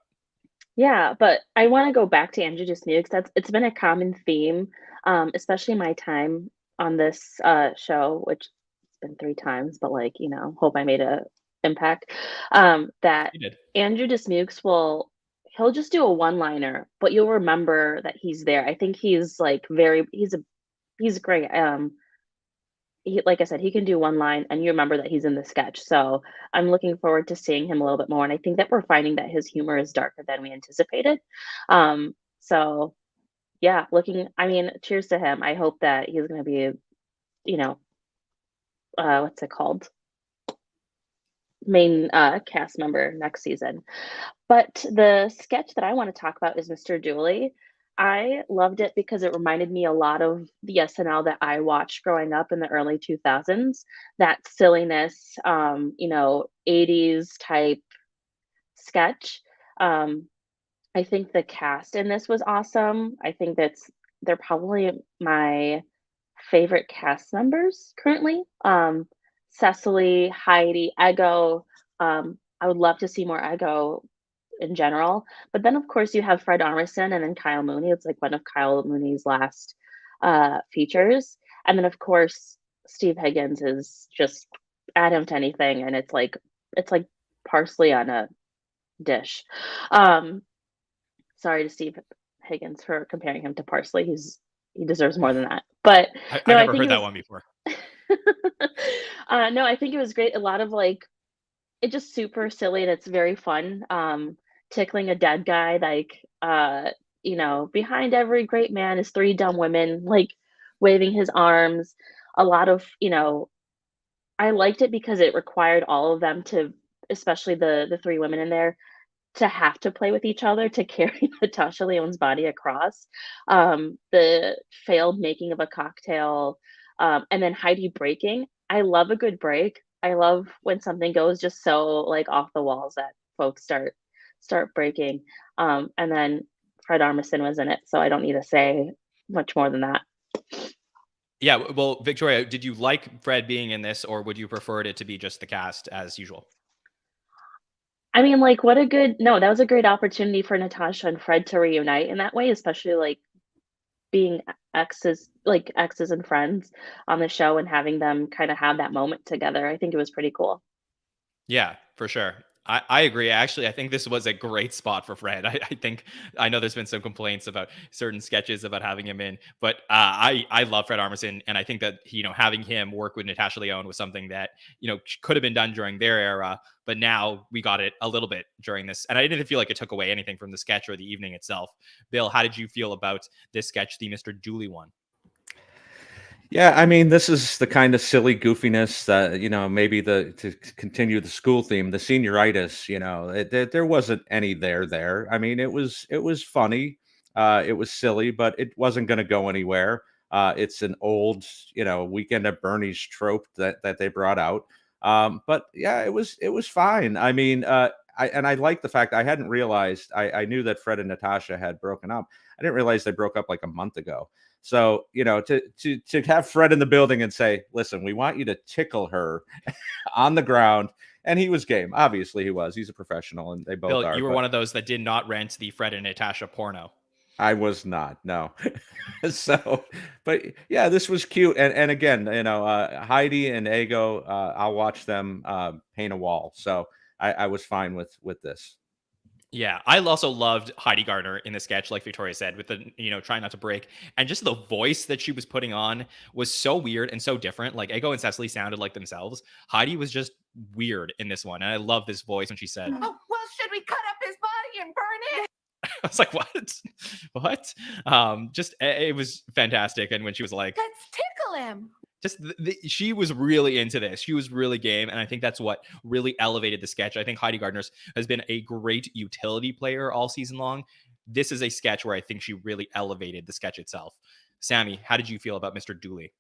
Yeah, but I want to go back to Andrew Dismukes. It's been a common theme, especially my time on this show, which it's been 3 times, but like, hope I made a impact. That You did. Andrew Dismukes he'll just do a one-liner, but you'll remember that he's there. I think he's like he's great. Like I said, he can do one line and you remember that he's in the sketch. So I'm looking forward to seeing him a little bit more. And I think that we're finding that his humor is darker than we anticipated. So yeah, cheers to him. I hope that he's going to be, what's it called? Main cast member next season. But the sketch that I want to talk about is Mr. Dooley. I loved it because it reminded me a lot of the SNL that I watched growing up in the early 2000s. That silliness, 80s type sketch. I think the cast in this was awesome. I think they're probably my favorite cast members currently. Cecily, Heidi, Ego. I would love to see more Ego in general. But then, of course, you have Fred Armisen and then Kyle Mooney. It's like one of Kyle Mooney's last features. And then, of course, Steve Higgins is just add him to anything, and it's like parsley on a dish. Sorry to Steve Higgins for comparing him to parsley. He deserves more than that. But I never heard that one before. No, I think it was great. A lot of it's just super silly and it's very fun. Tickling a dead guy, behind every great man is 3 dumb women, like waving his arms. A lot of, I liked it because it required all of them to, especially the 3 women in there, to have to play with each other to carry Natasha Lyonne's body across. The failed making of a cocktail, and then Heidi breaking. I love a good break. I love when something goes just so off the walls that folks start breaking. And then Fred Armisen was in it, so I don't need to say much more than that. Yeah, well, Victoria, did you like Fred being in this, or would you prefer it to be just the cast as usual? I mean, that was a great opportunity for Natasha and Fred to reunite in that way, especially being exes and friends on the show and having them kind of have that moment together. I think it was pretty cool. Yeah, for sure. I agree. Actually, I think this was a great spot for Fred. I know there's been some complaints about certain sketches about having him in, but I love Fred Armisen, and I think that having him work with Natasha Lyonne was something that could have been done during their era, but now we got it a little bit during this, and I didn't feel like it took away anything from the sketch or the evening itself. Bill, how did you feel about this sketch, the Mr. Dooley one? Yeah, I mean, this is the kind of silly goofiness that, maybe to continue the school theme, the senioritis, there wasn't any there. I mean, it was funny. It was silly, but it wasn't going to go anywhere. It's an old, Weekend at Bernie's trope that they brought out. But yeah, it was fine. I mean, I like the fact I hadn't realized, I knew that Fred and Natasha had broken up. I didn't realize they broke up like a month ago. So, to have Fred in the building and say, listen, we want you to tickle her on the ground. And he was game. Obviously he was. He's a professional and they both Bill, are. you were one of those that did not rent the Fred and Natasha porno. I was not, no. So, but yeah, this was cute. And again, Heidi and Ego, I'll watch them paint a wall. So I was fine with this. Yeah, I also loved Heidi Gardner in the sketch, like Victoria said, with the, trying not to break. And just the voice that she was putting on was so weird and so different. Like Ego and Cecily sounded like themselves. Heidi was just weird in this one. And I love this voice when she said, Oh, well, should we cut up his body and burn it? I was like, what? What? It was fantastic. And when she was like, Let's tickle him. just she was really into this. She was really game, and I think that's what really elevated the sketch. I think Heidi Gardner's has been a great utility player all season long. This is a sketch where I think she really elevated the sketch itself. Sammy, how did you feel about Mr. Dooley?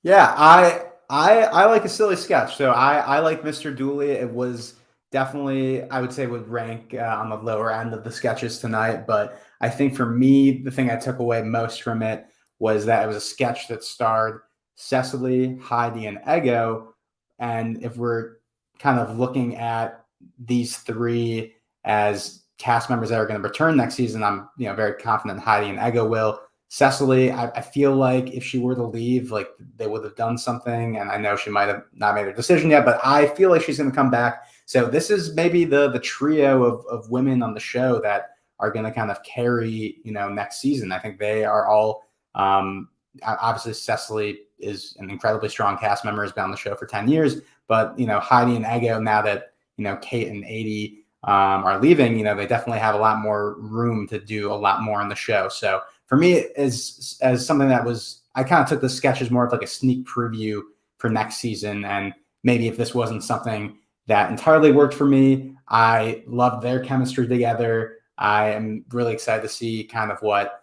Yeah, I like a silly sketch. So I like Mr. Dooley. It was definitely, I would say, would rank on the lower end of the sketches tonight. But I think for me, the thing I took away most from it was that it was a sketch that starred Cecily, Heidi, and Ego. And if we're kind of looking at these three as cast members that are going to return next season, I'm very confident Heidi and Ego will. Cecily, I feel like if she were to leave, like they would have done something. And I know she might have not made her decision yet, but I feel like she's going to come back. So this is maybe the trio of women on the show that are going to kind of carry, next season. I think they are all, obviously Cecily is an incredibly strong cast member, has been on the show for 10 years, but, Heidi and Ego, now that, Kate and Aidy are leaving, they definitely have a lot more room to do a lot more on the show. So for me, as something that was, I kind of took the sketch as more of like a sneak preview for next season. And maybe if this wasn't something that entirely worked for me, I loved their chemistry together. I am really excited to see kind of what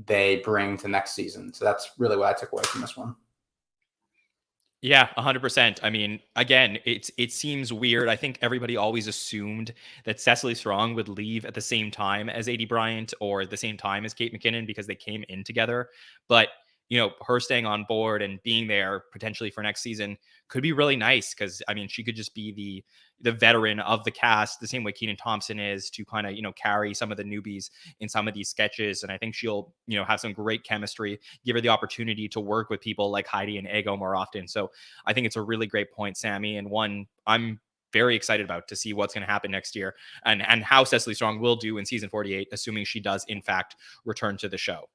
they bring to next season. So that's really what I took away from this one. Yeah, 100%. I mean, again, it seems weird. I think everybody always assumed that Cecily Strong would leave at the same time as Aidy Bryant or at the same time as Kate McKinnon because they came in together. But her staying on board and being there potentially for next season could be really nice because, I mean, she could just be the veteran of the cast, the same way Kenan Thompson is, to kind of, carry some of the newbies in some of these sketches. And I think she'll, have some great chemistry, give her the opportunity to work with people like Heidi and Ego more often. So I think it's a really great point, Sammy, and one I'm very excited about to see what's going to happen next year and how Cecily Strong will do in season 48, assuming she does, in fact, return to the show.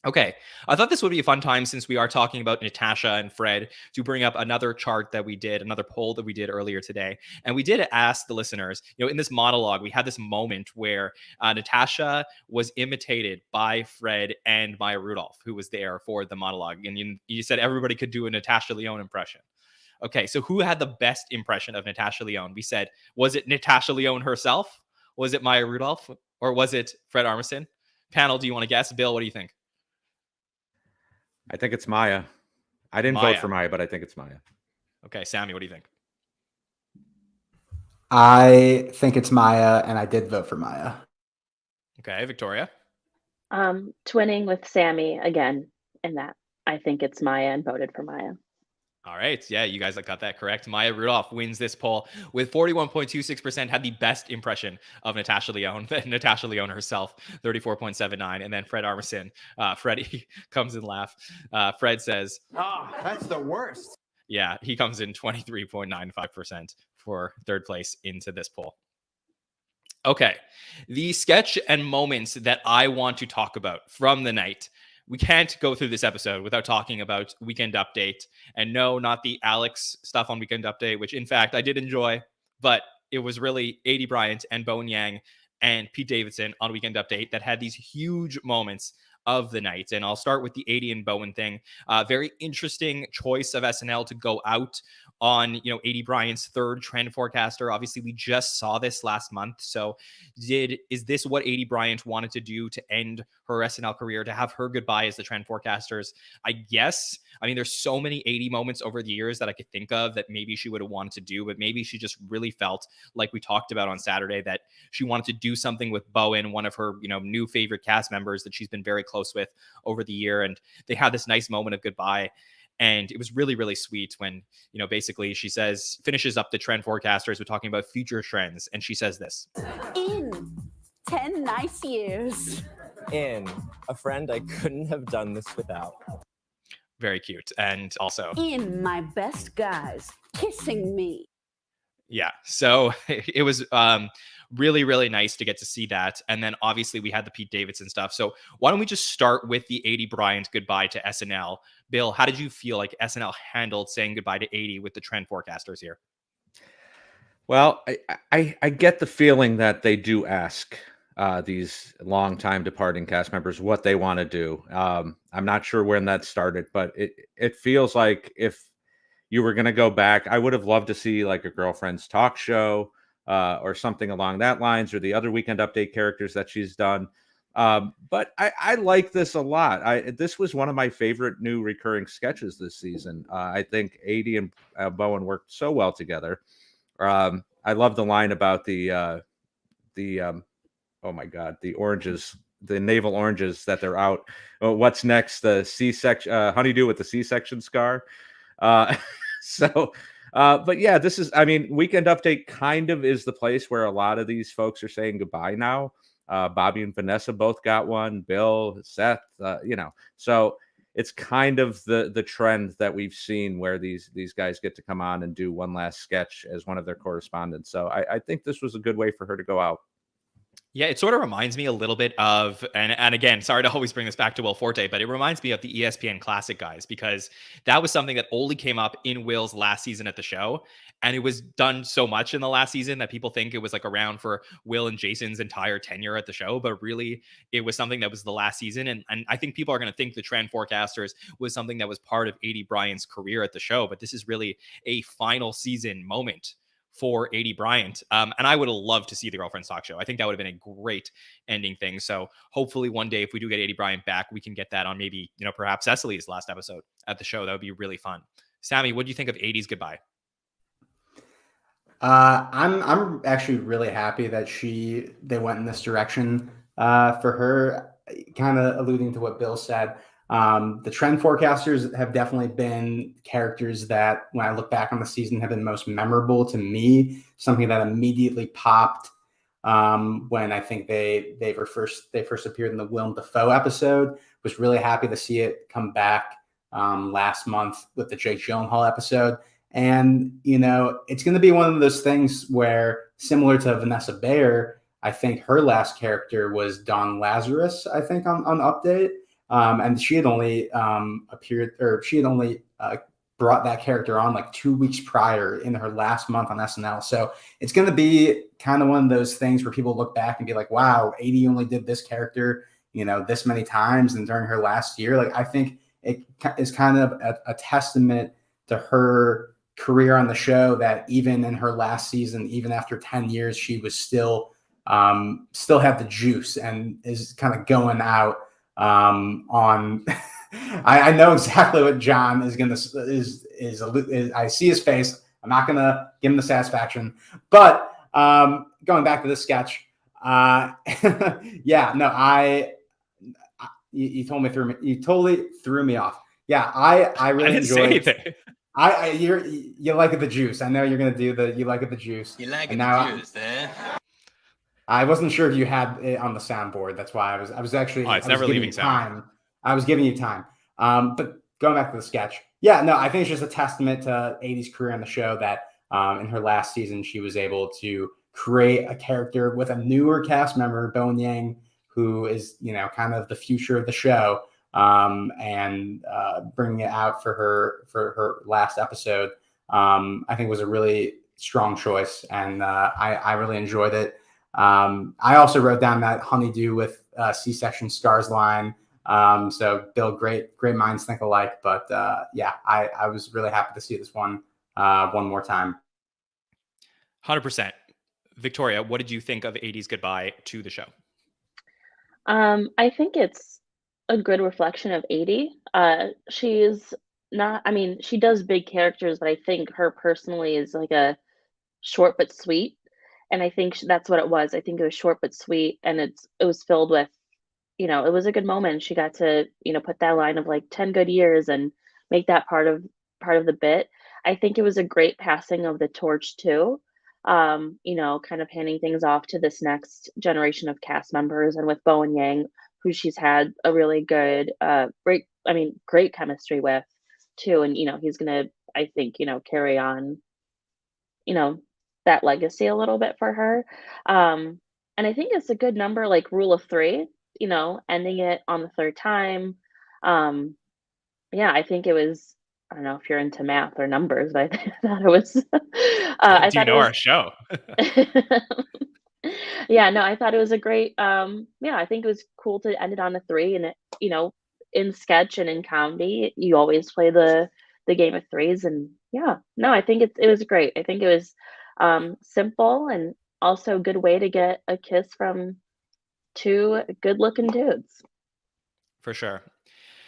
Okay, I thought this would be a fun time since we are talking about Natasha and Fred to bring up another chart that we did, another poll that we did earlier today. And we did ask the listeners, in this monologue, we had this moment where Natasha was imitated by Fred and Maya Rudolph, who was there for the monologue. And you said everybody could do a Natasha Lyonne impression. Okay, so who had the best impression of Natasha Lyonne? We said, was it Natasha Lyonne herself? Was it Maya Rudolph? Or was it Fred Armisen? Panel, do you want to guess? Bill, what do you think? I think it's Maya. I didn't vote for Maya, but I think it's Maya. Okay, Sammy, what do you think? I think it's Maya, and I did vote for Maya. Okay, Victoria? Twinning with Sammy again in that. I think it's Maya and voted for Maya. All right. Yeah, you guys got that correct. Maya Rudolph wins this poll with 41.26%, had the best impression of Natasha Lyonne, Natasha Lyonne herself, 34.79. And then Fred Armisen, Freddie comes in laugh. Fred says, that's the worst. Yeah, he comes in 23.95% for third place into this poll. Okay. The sketch and moments that I want to talk about from the night. We can't go through this episode without talking about Weekend Update. And no, not the Alex stuff on Weekend Update, which in fact I did enjoy, but it was really Aidy Bryant and Bowen Yang and Pete Davidson on Weekend Update that had these huge moments of the night. And I'll start with the Aidy and Bowen thing. Very interesting choice of SNL to go out on, Aidy Bryant's third trend forecaster. Obviously, we just saw this last month. So is this what Aidy Bryant wanted to do to end her SNL career, to have her goodbye as the trend forecasters? I guess. I mean, there's so many Aidy moments over the years that I could think of that maybe she would have wanted to do, but maybe she just really felt like we talked about on Saturday that she wanted to do something with Bowen, one of her, new favorite cast members that she's been very close with over the year. And they had this nice moment of goodbye. And it was really, really sweet when, basically she finishes up the trend forecasters with talking about future trends. And she says this. In 10 nice years. In a friend I couldn't have done this without. Very cute. And also, In my best guys, kissing me. yeah. So it was really, really nice to get to see that. And then obviously we had the Pete Davidson stuff. So why don't we just start with the Aidy Bryant goodbye to SNL? Bill, how did you feel like SNL handled saying goodbye to Aidy with the trend forecasters here? Well, I get the feeling that they do ask these longtime departing cast members what they want to do. I'm not sure when that started, but it feels like if you were going to go back, I would have loved to see like a Girlfriend's Talk Show or something along that lines, or the other Weekend Update characters that she's done. But I like this a lot. This was one of my favorite new recurring sketches this season. I think Aidy and Bowen worked so well together. I love the line about the oh my God, the oranges, the navel oranges that they're out. Oh, what's next? The C-section honeydew with the C-section scar. But yeah, this is, I mean, Weekend Update kind of is the place where a lot of these folks are saying goodbye now. Bobby and Vanessa both got one. Bill, Seth, so it's kind of the trend that we've seen where these guys get to come on and do one last sketch as one of their correspondents. So I think this was a good way for her to go out. Yeah, it sort of reminds me a little bit of, and again, sorry to always bring this back to Will Forte, but it reminds me of the ESPN Classic guys, because that was something that only came up in Will's last season at the show. And it was done so much in the last season that people think it was like around for Will and Jason's entire tenure at the show. But really, it was something that was the last season. And I think people are going to think the Trend Forecasters was something that was part of Aidy Bryant's career at the show. But this is really a final season moment for Aidy Bryant. And I would have loved to see the Girlfriend's Talk Show. I think that would have been a great ending thing. So hopefully one day, if we do get Aidy Bryant back, we can get that on maybe, perhaps Cecily's last episode at the show. That would be really fun. Sammy, what do you think of Aidy's goodbye? I'm actually really happy that they went in this direction for her, kind of alluding to what Bill said. The Trend Forecasters have definitely been characters that, when I look back on the season, have been most memorable to me. Something that immediately popped when I think they first appeared in the Willem Dafoe episode. Was really happy to see it come back last month with the Jake Gyllenhaal episode. And it's going to be one of those things where, similar to Vanessa Bayer, I think her last character was Dawn Lazarus, I think, on Update. And she had only brought that character on like 2 weeks prior in her last month on SNL. So it's going to be kind of one of those things where people look back and be like, wow, Aidy only did this character, this many times and during her last year. Like, I think it is kind of a testament to her career on the show, that even in her last season, even after 10 years, she was still had the juice and is kind of going out on I know exactly what Jon is I see his face. I'm not gonna give him the satisfaction, but going back to the sketch, you totally threw me off. Yeah, I really enjoyed it. You like it the juice. I know you're gonna do you like it the juice. You like it the juice, eh? I wasn't sure if you had it on the soundboard. That's why I was actually. Oh, it's never leaving time. I was giving you time. But going back to the sketch, I think it's just a testament to Aidy's career on the show that in her last season she was able to create a character with a newer cast member, Bowen Yang, who is kind of the future of the show, and bringing it out for her last episode. I think was a really strong choice, and I really enjoyed it. I also wrote down that honeydew with C-section scars line. So Bill, great minds think alike, but I was really happy to see this one more time. 100%. Victoria, what did you think of Aidy's goodbye to the show? I think it's a good reflection of Aidy. She's not, she does big characters, but I think her personally is like a short but sweet. And I think that's what it was. I think it was short but sweet, and it was filled with, it was a good moment. She got to, put that line of like 10 good years and make that part of the bit. I think it was a great passing of the torch too. you know, kind of handing things off to this next generation of cast members, and with Bowen Yang, who she's had a really good, great chemistry with too. And, you know, he's gonna, I think, you know, carry on, you know, that legacy a little bit for her. And I think it's a good number, like rule of three, you know, ending it on the third time. Um, yeah, I think it was, I don't know if you're into math or numbers, but I thought it was, I Do you thought it know was, our show? yeah, no, I thought it was a great, yeah, I think it was cool to end it on a three. And it, you know, in sketch and in comedy, you always play the game of threes. And yeah, no, I think it was great. I think it was simple, and also a good way to get a kiss from two good looking dudes. For sure.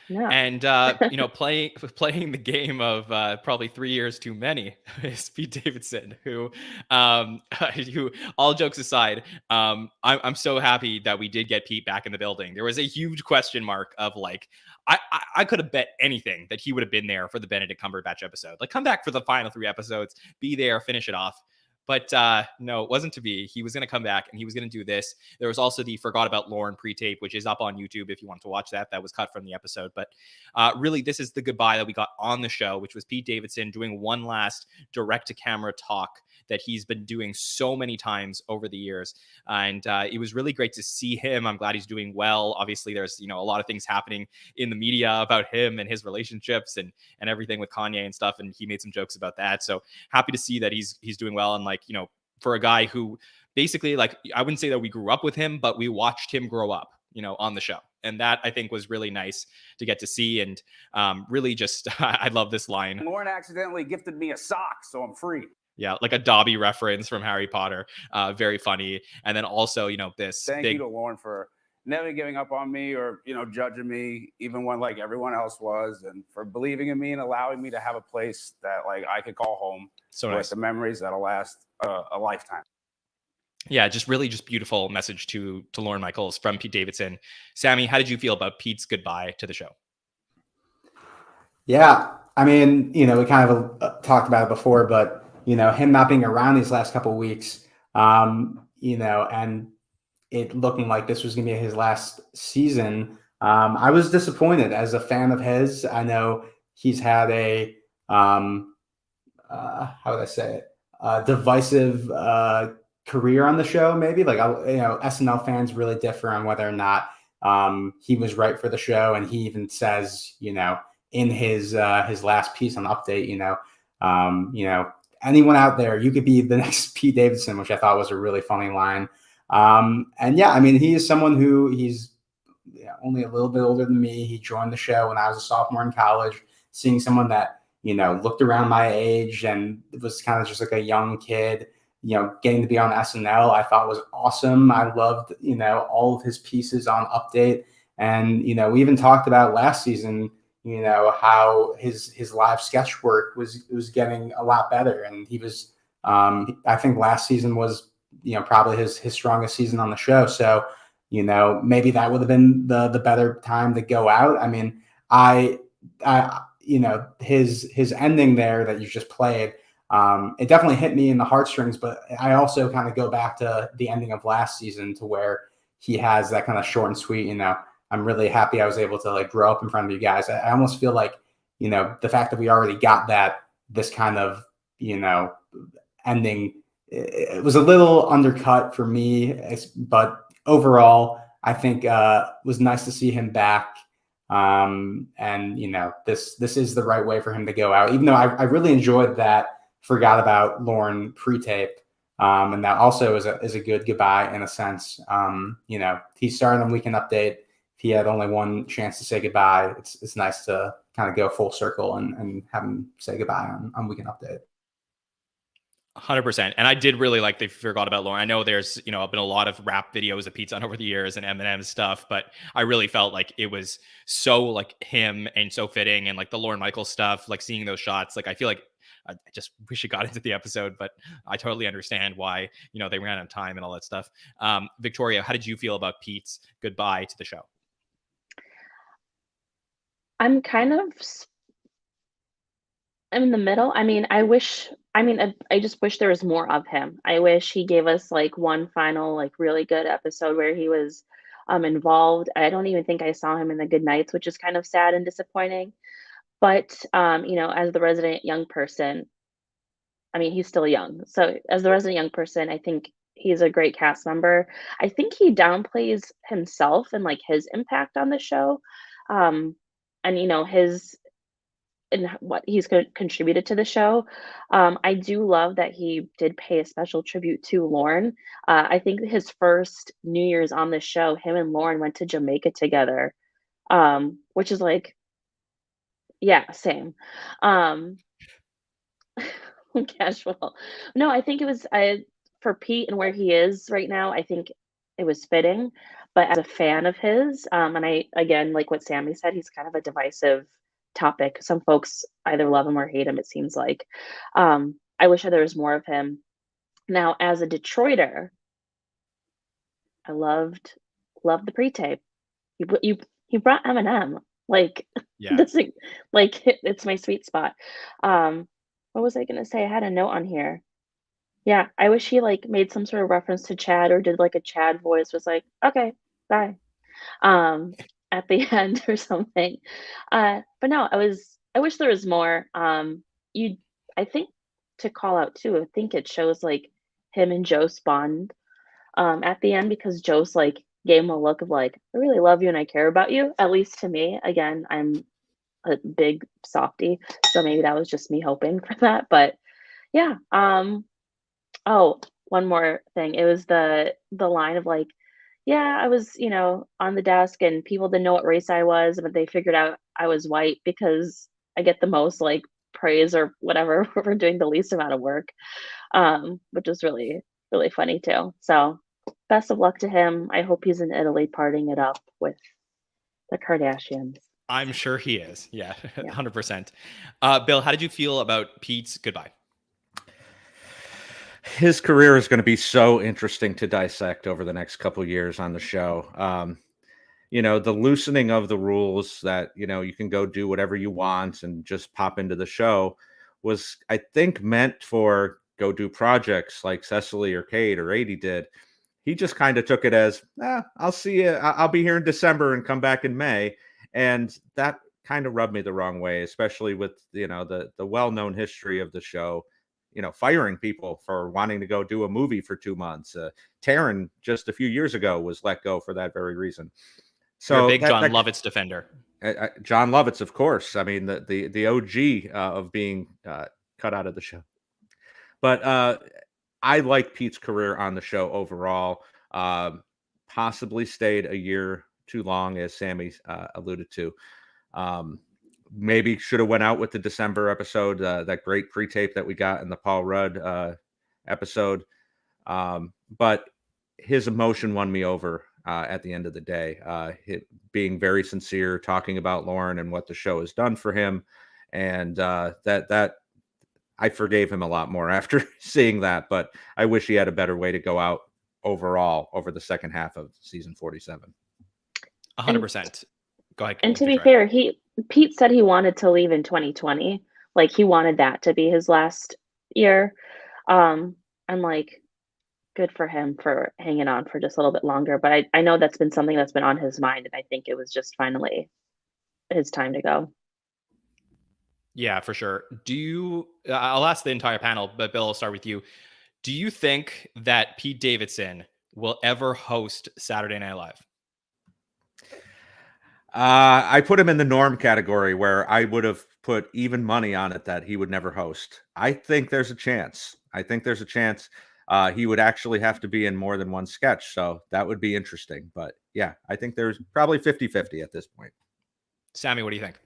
Yeah. And you know, playing the game of probably 3 years too many is Pete Davidson, who, who, all jokes aside, I'm so happy that we did get Pete back in the building. There was a huge question mark of like, I could have bet anything that he would have been there for the Benedict Cumberbatch episode. Like, come back for the final 3 episodes, be there, finish it off. But no, it wasn't to be. He was going to come back and he was going to do this. There was also the Forgot About Lauren pre-tape, which is up on YouTube if you want to watch that. That was cut from the episode. But really, this is the goodbye that we got on the show, which was Pete Davidson doing one last direct-to-camera talk that he's been doing so many times over the years. And it was really great to see him. I'm glad he's doing well. Obviously, there's, you know, a lot of things happening in the media about him and his relationships and everything with Kanye and stuff. And he made some jokes about that. So happy to see that he's doing well. And like, you know, for a guy who basically, like, I wouldn't say that we grew up with him, but we watched him grow up, you know, on the show. And that, I think, was really nice to get to see. And really just, I love this line. Lauren accidentally gifted me a sock, so I'm free. Yeah, like a Dobby reference from Harry Potter. Very funny. And then also, you know, this Thank you to Lauren for never giving up on me or, you know, judging me, even when like everyone else was, and for believing in me and allowing me to have a place that like I could call home. So with nice. The memories that'll last a lifetime. Yeah, just really just beautiful message to Lauren Michaels from Pete Davidson. Sammy, how did you feel about Pete's goodbye to the show? Yeah, I mean, you know, we kind of talked about it before, but you know, him not being around these last couple of weeks, you know, and it looking like this was going to be his last season. I was disappointed as a fan of his. I know he's had a, how would I say it, divisive career on the show. Maybe like, you know, SNL fans really differ on whether or not he was right for the show. And he even says, you know, in his last piece on Update, you know, anyone out there, you could be the next Pete Davidson, which I thought was a really funny line. And yeah, I mean, he is someone who he's only a little bit older than me. He joined the show when I was a sophomore in college. Seeing someone that, you know, looked around my age and was kind of just like a young kid, you know, getting to be on SNL, I thought was awesome. I loved, you know, all of his pieces on Update. And, you know, we even talked about last season, you know, how his live sketch work was getting a lot better. And he was, I think last season was, you know, probably his strongest season on the show. So, you know, maybe that would have been the better time to go out. I mean, I you know, his ending there that you just played, it definitely hit me in the heartstrings, but I also kind of go back to the ending of last season to where he has that kind of short and sweet, you know, I'm really happy I was able to like grow up in front of you guys. I almost feel like, you know, the fact that we already got this kind of, you know, ending, it was a little undercut for me, but overall, I think was nice to see him back. And, you know, this is the right way for him to go out, even though I really enjoyed that Forgot About Lauren pre-tape. And that also is a good goodbye in a sense. You know, he started on Weekend Update. He had only one chance to say goodbye. It's nice to kind of go full circle and have him say goodbye on Weekend Update. 100%. And I did really like they Forgot About Lauren. I know there's, you know, been a lot of rap videos of Pete's on over the years and Eminem stuff, but I really felt like it was so like him and so fitting, and like the Lauren Michaels stuff, like seeing those shots, like I feel like I just wish it got into the episode, but I totally understand why, you know, they ran out of time and all that stuff. Victoria, how did you feel about Pete's goodbye to the show? I'm in the middle. I just wish there was more of him. I wish he gave us like one final, like really good episode where he was involved. I don't even think I saw him in the Good Nights, which is kind of sad and disappointing. But as the resident young person, he's still young. So as the resident young person, I think he's a great cast member. I think he downplays himself and like his impact on the show. And his and what he's contributed to the show. I do love that he did pay a special tribute to Lauren. I think his first New Year's on the show, him and Lauren went to Jamaica together, which is like, yeah, same. Um, Casual. No, I think it was for Pete and where he is right now. I think it was fitting. But as a fan of his, and I again like what Sammy said, he's kind of a divisive topic. Some folks either love him or hate him. It seems like. I wish there was more of him. Now, as a Detroiter, I loved the pre-tape. You brought Eminem. Like Yeah. this, like it's my sweet spot. What was I gonna say? I had a note on here. Yeah, I wish he like made some sort of reference to Chad or did like a Chad voice, was like, okay, bye. At the end or something. But no, I wish there was more. I think to call out too, I think it shows like him and Joe Bond at the end, because Joe's like gave him a look of like, I really love you and I care about you, at least to me. Again, I'm a big softie, so maybe that was just me hoping for that. But yeah. Oh, one more thing. It was the line of like, yeah, I was, on the desk and people didn't know what race I was, but they figured out I was white because I get the most like praise or whatever for doing the least amount of work. Which is really, really funny too. So best of luck to him. I hope he's in Italy partying it up with the Kardashians. I'm sure he is. Yeah, Yeah. 100%. Bill, how did you feel about Pete's goodbye? His career is going to be so interesting to dissect over the next couple of years on the show. The loosening of the rules that, you can go do whatever you want and just pop into the show was, I think, meant for go do projects like Cecily or Kate or Aidy did. He just kind of took it as, I'll see you. I'll be here in December and come back in May. And that kind of rubbed me the wrong way, especially with, the well-known history of the show, firing people for wanting to go do a movie for 2 months. Taryn just a few years ago was let go for that very reason. So you're a big Jon Lovitz defender. Jon Lovitz, of course. I mean, the OG of being cut out of the show. But I like Pete's career on the show overall. Possibly stayed a year too long, as Sammy alluded to. Maybe should have went out with the December episode, that great pre-tape that we got in the Paul Rudd episode. But his emotion won me over at the end of the day. Being very sincere, talking about Lauren and what the show has done for him. And that I forgave him a lot more after seeing that, but I wish he had a better way to go out overall over the second half of season 47. 100%. Go ahead. And to be fair, Pete said he wanted to leave in 2020. Like he wanted that to be his last year. And like, good for him for hanging on for just a little bit longer. But I know that's been something that's been on his mind. And I think it was just finally his time to go. Yeah, for sure. I'll ask the entire panel, but Bill, I'll start with you. Do you think that Pete Davidson will ever host Saturday Night Live? I put him in the norm category, where I would have put even money on it that he would never host. I think there's a chance. He would actually have to be in more than one sketch. So that would be interesting. But yeah, I think there's probably 50-50 at this point. Sammy, what do you think?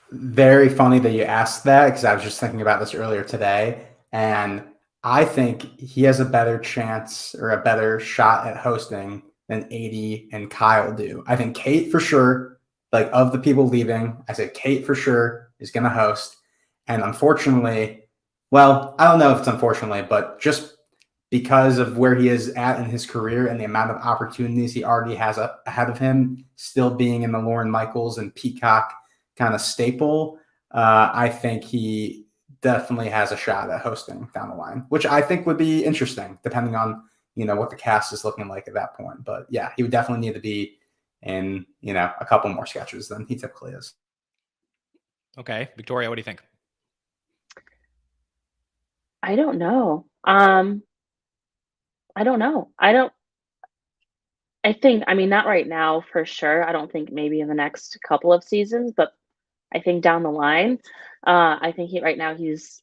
Very funny that you asked that, because I was just thinking about this earlier today. And I think he has a better chance or a better shot at hosting than Aidy and Kyle do. I think Kate for sure, like of the people leaving, I said Kate for sure is going to host. And unfortunately, well, I don't know if it's unfortunately, but just because of where he is at in his career and the amount of opportunities he already has ahead of him, still being in the Lauren Michaels and Peacock kind of staple, I think he definitely has a shot at hosting down the line, which I think would be interesting depending on, what the cast is looking like at that point. But yeah, he would definitely need to be in, a couple more sketches than he typically is. Okay. Victoria, what do you think? I don't know. I don't know. I think, not right now for sure. I don't think maybe in the next couple of seasons, but I think down the line, I think right now he's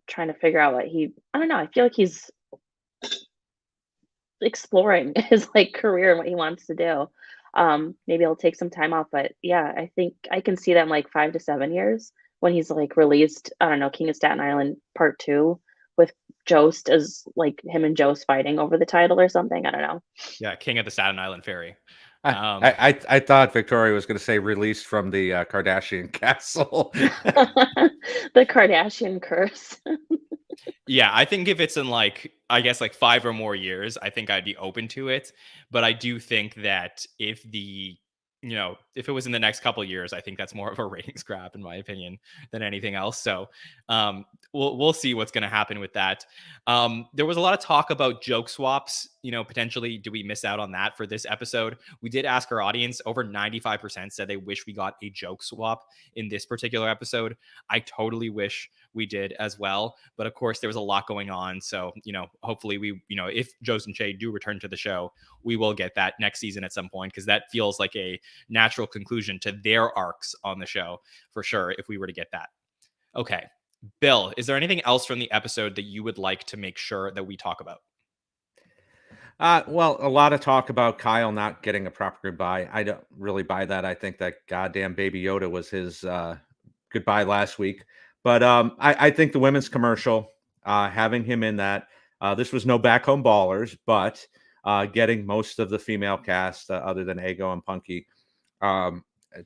trying to figure out I don't know. I feel like he's exploring his career and what he wants to do. Maybe he'll take some time off, but yeah, I think I can see them 5 to 7 years when he's released, I don't know, King of Staten Island Part 2 with Jost as him and Jost fighting over the title or something. I don't know. Yeah, King of the Staten Island Ferry. I thought Victoria was going to say released from the Kardashian castle. The Kardashian curse. Yeah, I think if it's in I guess 5 or more years, I think I'd be open to it. But I do think that if if it was in the next couple of years, I think that's more of a ratings grab in my opinion than anything else. So we'll see what's going to happen with that. There was a lot of talk about joke swaps. Potentially, do we miss out on that for this episode? We did ask our audience. Over 95% said they wish we got a joke swap in this particular episode. I totally wish we did as well. But of course, there was a lot going on. So, hopefully we, if Jost and Shay do return to the show, we will get that next season at some point, because that feels like a natural conclusion to their arcs on the show for sure if we were to get that. Okay. Bill, is there anything else from the episode that you would like to make sure that we talk about? Well, a lot of talk about Kyle not getting a proper goodbye. I don't really buy that. I think that goddamn Baby Yoda was his goodbye last week. But I think the women's commercial, having him in that, this was no Back Home Ballers, but getting most of the female cast other than Ego and Punky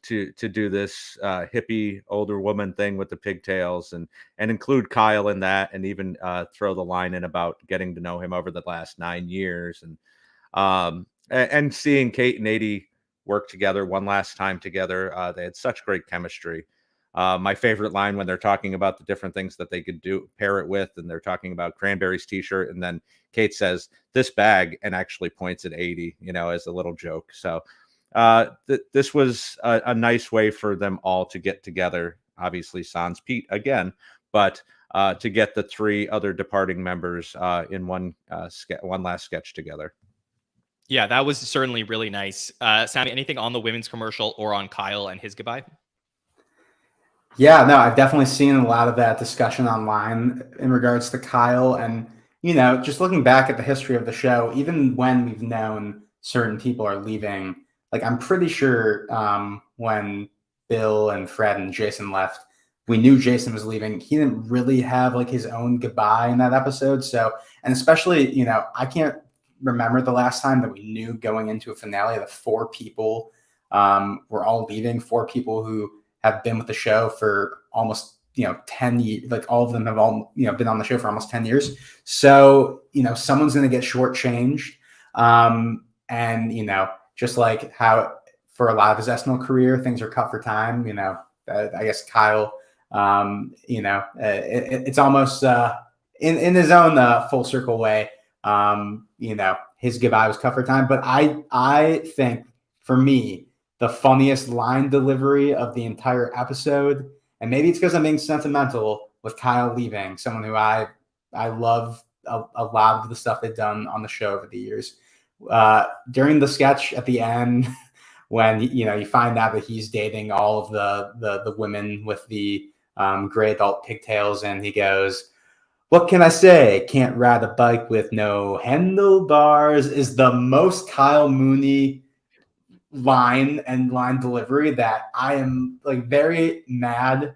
to do this hippie older woman thing with the pigtails and include Kyle in that, and even throw the line in about getting to know him over the last 9 years, and seeing Kate and Aidy work together one last time together. They had such great chemistry. My favorite line when they're talking about the different things that they could pair it with, and they're talking about Cranberries t-shirt, and then Kate says this bag and actually points at Aidy, as a little joke. So this was a nice way for them all to get together. Obviously sans Pete again, but to get the 3 other departing members in one last sketch together. Yeah, that was certainly really nice. Sammy, anything on the women's commercial or on Kyle and his goodbye? Yeah, no, I've definitely seen a lot of that discussion online in regards to Kyle. And, just looking back at the history of the show, even when we've known certain people are leaving, I'm pretty sure when Bill and Fred and Jason left, we knew Jason was leaving. He didn't really have his own goodbye in that episode. So, and especially, I can't remember the last time that we knew going into a finale that 4 people were all leaving, 4 people who have been with the show for almost 10 years. All of them have all been on the show for almost 10 years. So someone's going to get shortchanged, and just like how for a lot of his SNL career things are cut for time. I guess Kyle, it's almost in his own full circle way. His goodbye was cut for time, but I think for me, the funniest line delivery of the entire episode, and maybe it's because I'm being sentimental with Kyle leaving, someone who I love a lot of the stuff they've done on the show over the years. During the sketch at the end, when you find out that he's dating all of the women with the gray adult pigtails, and he goes, "What can I say? Can't ride a bike with no handlebars," is the most Kyle Mooney line and line delivery that I am very mad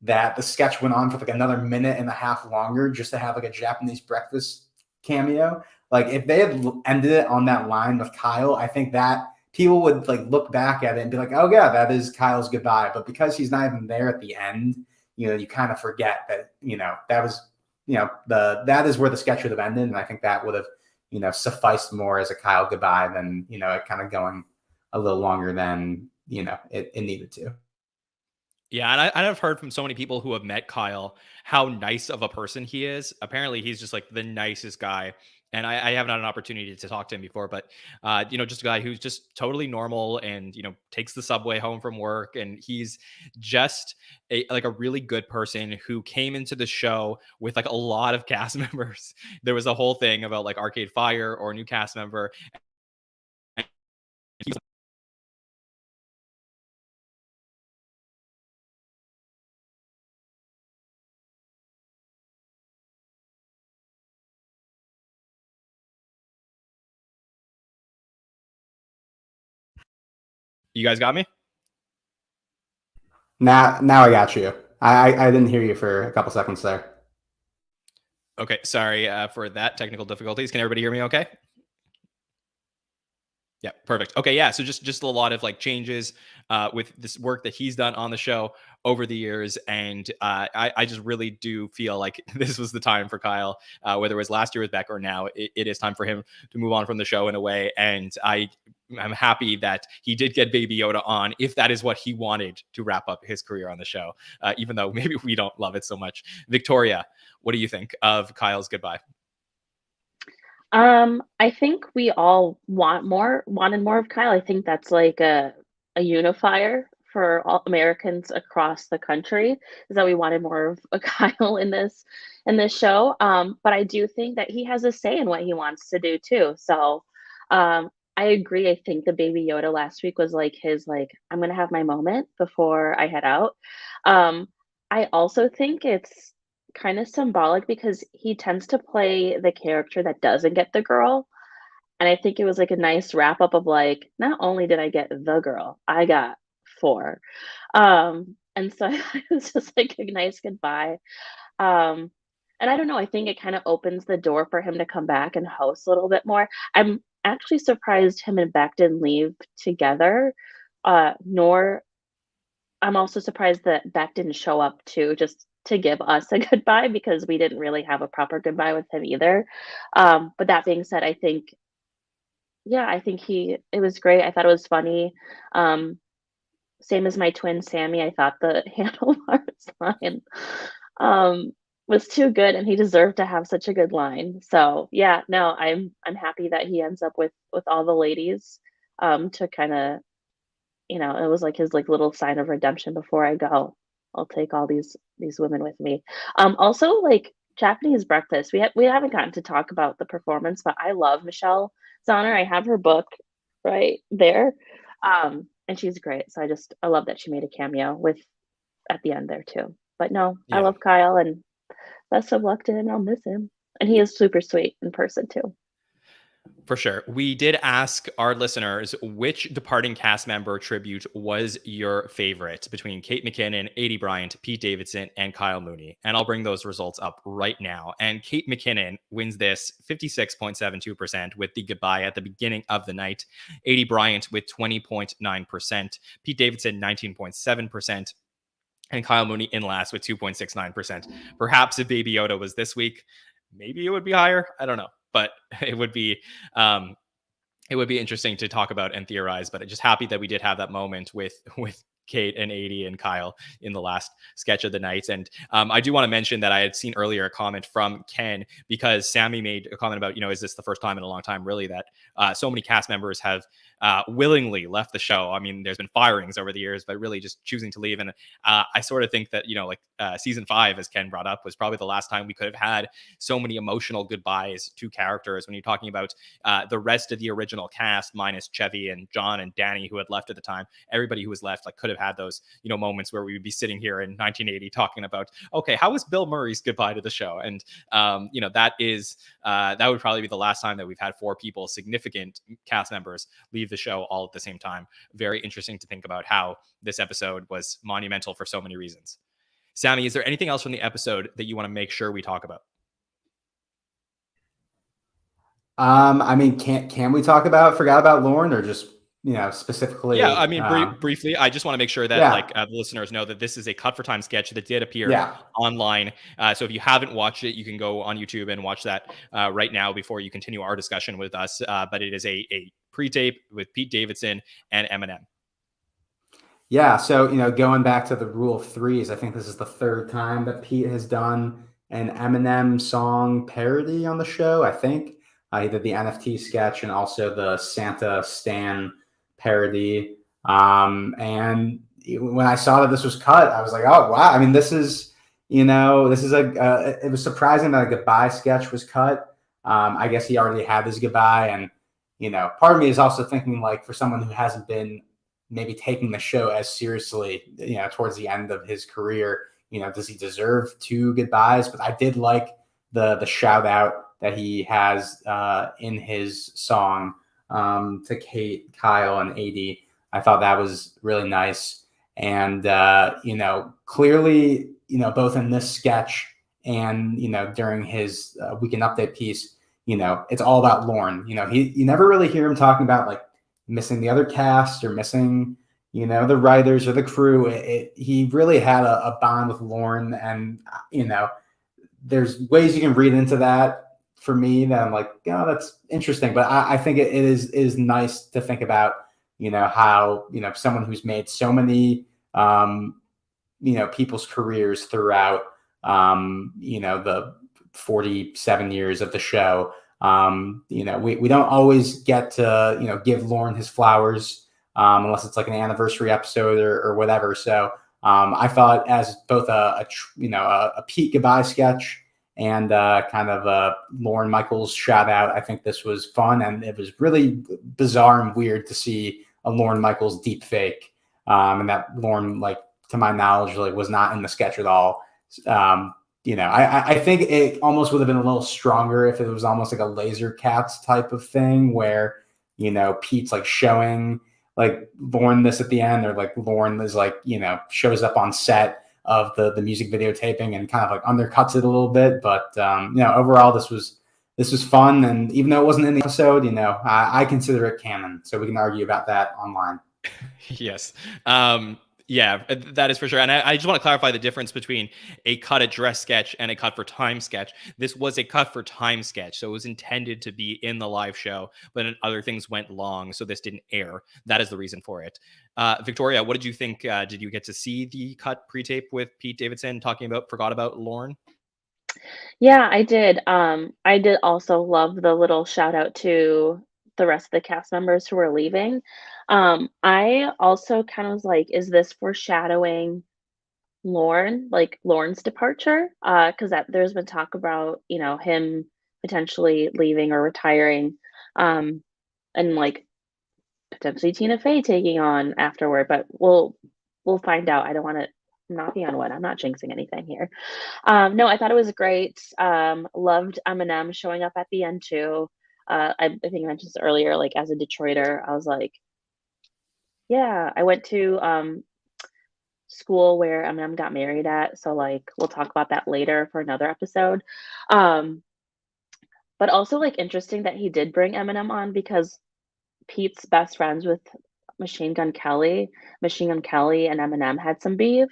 that the sketch went on for another minute and a half longer just to have a Japanese breakfast cameo. If they had ended it on that line with Kyle, I think that people would look back at it and be like, "Oh yeah, that is Kyle's goodbye." But because he's not even there at the end, you kind of forget that that was that is where the sketch would have ended, and I think that would have sufficed more as a Kyle goodbye than it kind of going a little longer than it needed to. Yeah, and I've heard from so many people who have met Kyle how nice of a person he is. Apparently, he's just like the nicest guy. And I haven't had an opportunity to talk to him before, but just a guy who's just totally normal and takes the subway home from work, and he's just a really good person who came into the show with like a lot of cast members. There was a whole thing about like Arcade Fire or a new cast member. You guys got me? Now I got you. I didn't hear you for a couple seconds there. Okay, sorry for that technical difficulties. Can everybody hear me okay? Yeah, perfect. Okay, yeah. So just a lot of like changes with this work that he's done on the show over the years, and I just really do feel like this was the time for Kyle, whether it was last year with Beck or now. It is time for him to move on from the show in a way, and I'm happy that he did get Baby Yoda on, if that is what he wanted to wrap up his career on the show, even though maybe we don't love it so much. Victoria, what do you think of Kyle's goodbye? I think we all wanted more of Kyle. I think that's like a unifier for all Americans across the country, is that we wanted more of a Kyle in this show. But I do think that he has a say in what he wants to do too. So I agree. I think the Baby Yoda last week was like his I'm gonna have my moment before I head out. I also think it's kind of symbolic because he tends to play the character that doesn't get the girl. And I think it was like a nice wrap up of like, not only did I get the girl, I got four. And so it was just like a nice goodbye. And I don't know, I think it kind of opens the door for him to come back and host a little bit more. I'm actually surprised him and Beck didn't leave together. Nor I'm also surprised that Beck didn't show up too, just to give us a goodbye, because we didn't really have a proper goodbye with him either. But that being said, I think it was great. I thought it was funny. Same as my twin Sammy, I thought the handlebars line was too good, and he deserved to have such a good line. So yeah, no, I'm happy that he ends up with all the ladies to kind of, it was like his like little sign of redemption before I go. I'll take all these women with me. Also, like Japanese breakfast. We haven't gotten to talk about the performance, but I love Michelle Zauner. I have her book right there, and she's great. So I love that she made a cameo with at the end there too. But no, I love Kyle, and best of luck to him. I'll miss him, and he is super sweet in person too. For sure. We did ask our listeners which departing cast member tribute was your favorite between Kate McKinnon, Aidy Bryant, Pete Davidson, and Kyle Mooney. And I'll bring those results up right now. And Kate McKinnon wins this 56.72% with the goodbye at the beginning of the night. Aidy Bryant with 20.9%. Pete Davidson, 19.7%. And Kyle Mooney in last with 2.69%. Perhaps if Baby Yoda was this week, maybe it would be higher. I don't know. But it would be interesting to talk about and theorize. But I'm just happy that we did have that moment with Kate and Aidy and Kyle in the last sketch of the night. And I do want to mention that I had seen earlier a comment from Ken, because Sammy made a comment about, is this the first time in a long time, really, that so many cast members have willingly left the show. I mean, there's been firings over the years, but really just choosing to leave. And I sort of think that, season 5, as Ken brought up, was probably the last time we could have had so many emotional goodbyes to characters. When you're talking about the rest of the original cast, minus Chevy and John and Danny, who had left at the time, everybody who was left could have had those, moments where we would be sitting here in 1980 talking about, okay, how was Bill Murray's goodbye to the show? And, that would probably be the last time that we've had 4 people, significant cast members, leave the show all at the same time. Very interesting to think about how this episode was monumental for so many reasons. Sammy, is there anything else from the episode that you want to make sure we talk about? I mean, can we talk forgot about Lauren, or just, specifically? Yeah, I mean, briefly, I just want to make sure that the listeners know that this is a cut for time sketch that did appear online. So if you haven't watched it, you can go on YouTube and watch that right now before you continue our discussion with us. But it is a pre-tape with Pete Davidson and Eminem. Yeah, so going back to the rule of threes, I think this is the third time that Pete has done an Eminem song parody on the show. I think he did the NFT sketch and also the Santa Stan parody. And when I saw that this was cut, I was like, oh wow! I mean, this is it was surprising that a goodbye sketch was cut. I guess he already had his goodbye, and part of me is also thinking, like, for someone who hasn't been maybe taking the show as seriously, towards the end of his career, does he deserve two goodbyes? But I did like the shout out that he has in his song to Kate, Kyle, and Aidy. I thought that was really nice. And, clearly, both in this sketch and, during his Weekend Update piece, it's all about Lorne. You never really hear him talking about, like, missing the other cast or missing, the writers or the crew. He really had a bond with Lorne, and there's ways you can read into that for me that I'm like, oh, that's interesting. But I think it is nice to think about, how someone who's made so many people's careers throughout the 47 years of the show. We don't always get to, give Lorne his flowers unless it's like an anniversary episode or whatever. So I thought, as both a Pete goodbye sketch and kind of a Lorne Michaels shout out, I think this was fun, and it was really bizarre and weird to see a Lorne Michaels deep fake, and that Lorne, like, to my knowledge, like, was not in the sketch at all. I think it almost would have been a little stronger if it was almost like a Laser Cats type of thing where, Pete's like showing like Lorne this at the end, or like Lorne is like, shows up on set of the music video taping and kind of like undercuts it a little bit. But, overall, this was fun. And even though it wasn't in the episode, I consider it canon. So we can argue about that online. Yes. Yeah, that is for sure. And I just want to clarify the difference between a cut at dress sketch and a cut for time sketch. This was a cut for time sketch, so it was intended to be in the live show, but other things went long, so this didn't air. That is the reason for it. Victoria, what did you think? Did you get to see the cut pre-tape with Pete Davidson talking about Forgot About Lorne? Yeah, I did. I did also love the little shout out to the rest of the cast members who were leaving. I also kind of was like, is this foreshadowing Lorne, like Lorne's departure? Because there's been talk about, him potentially leaving or retiring, and like potentially Tina Fey taking on afterward. But we'll find out. I don't want to not be on one. I'm not jinxing anything here. No, I thought it was great. Loved Eminem showing up at the end too. I think I mentioned this earlier, like, as a Detroiter, I was like, yeah, I went to school where Eminem got married at. So, like, we'll talk about that later for another episode. But also, like, interesting that he did bring Eminem on, because Pete's best friends with Machine Gun Kelly and Eminem had some beef.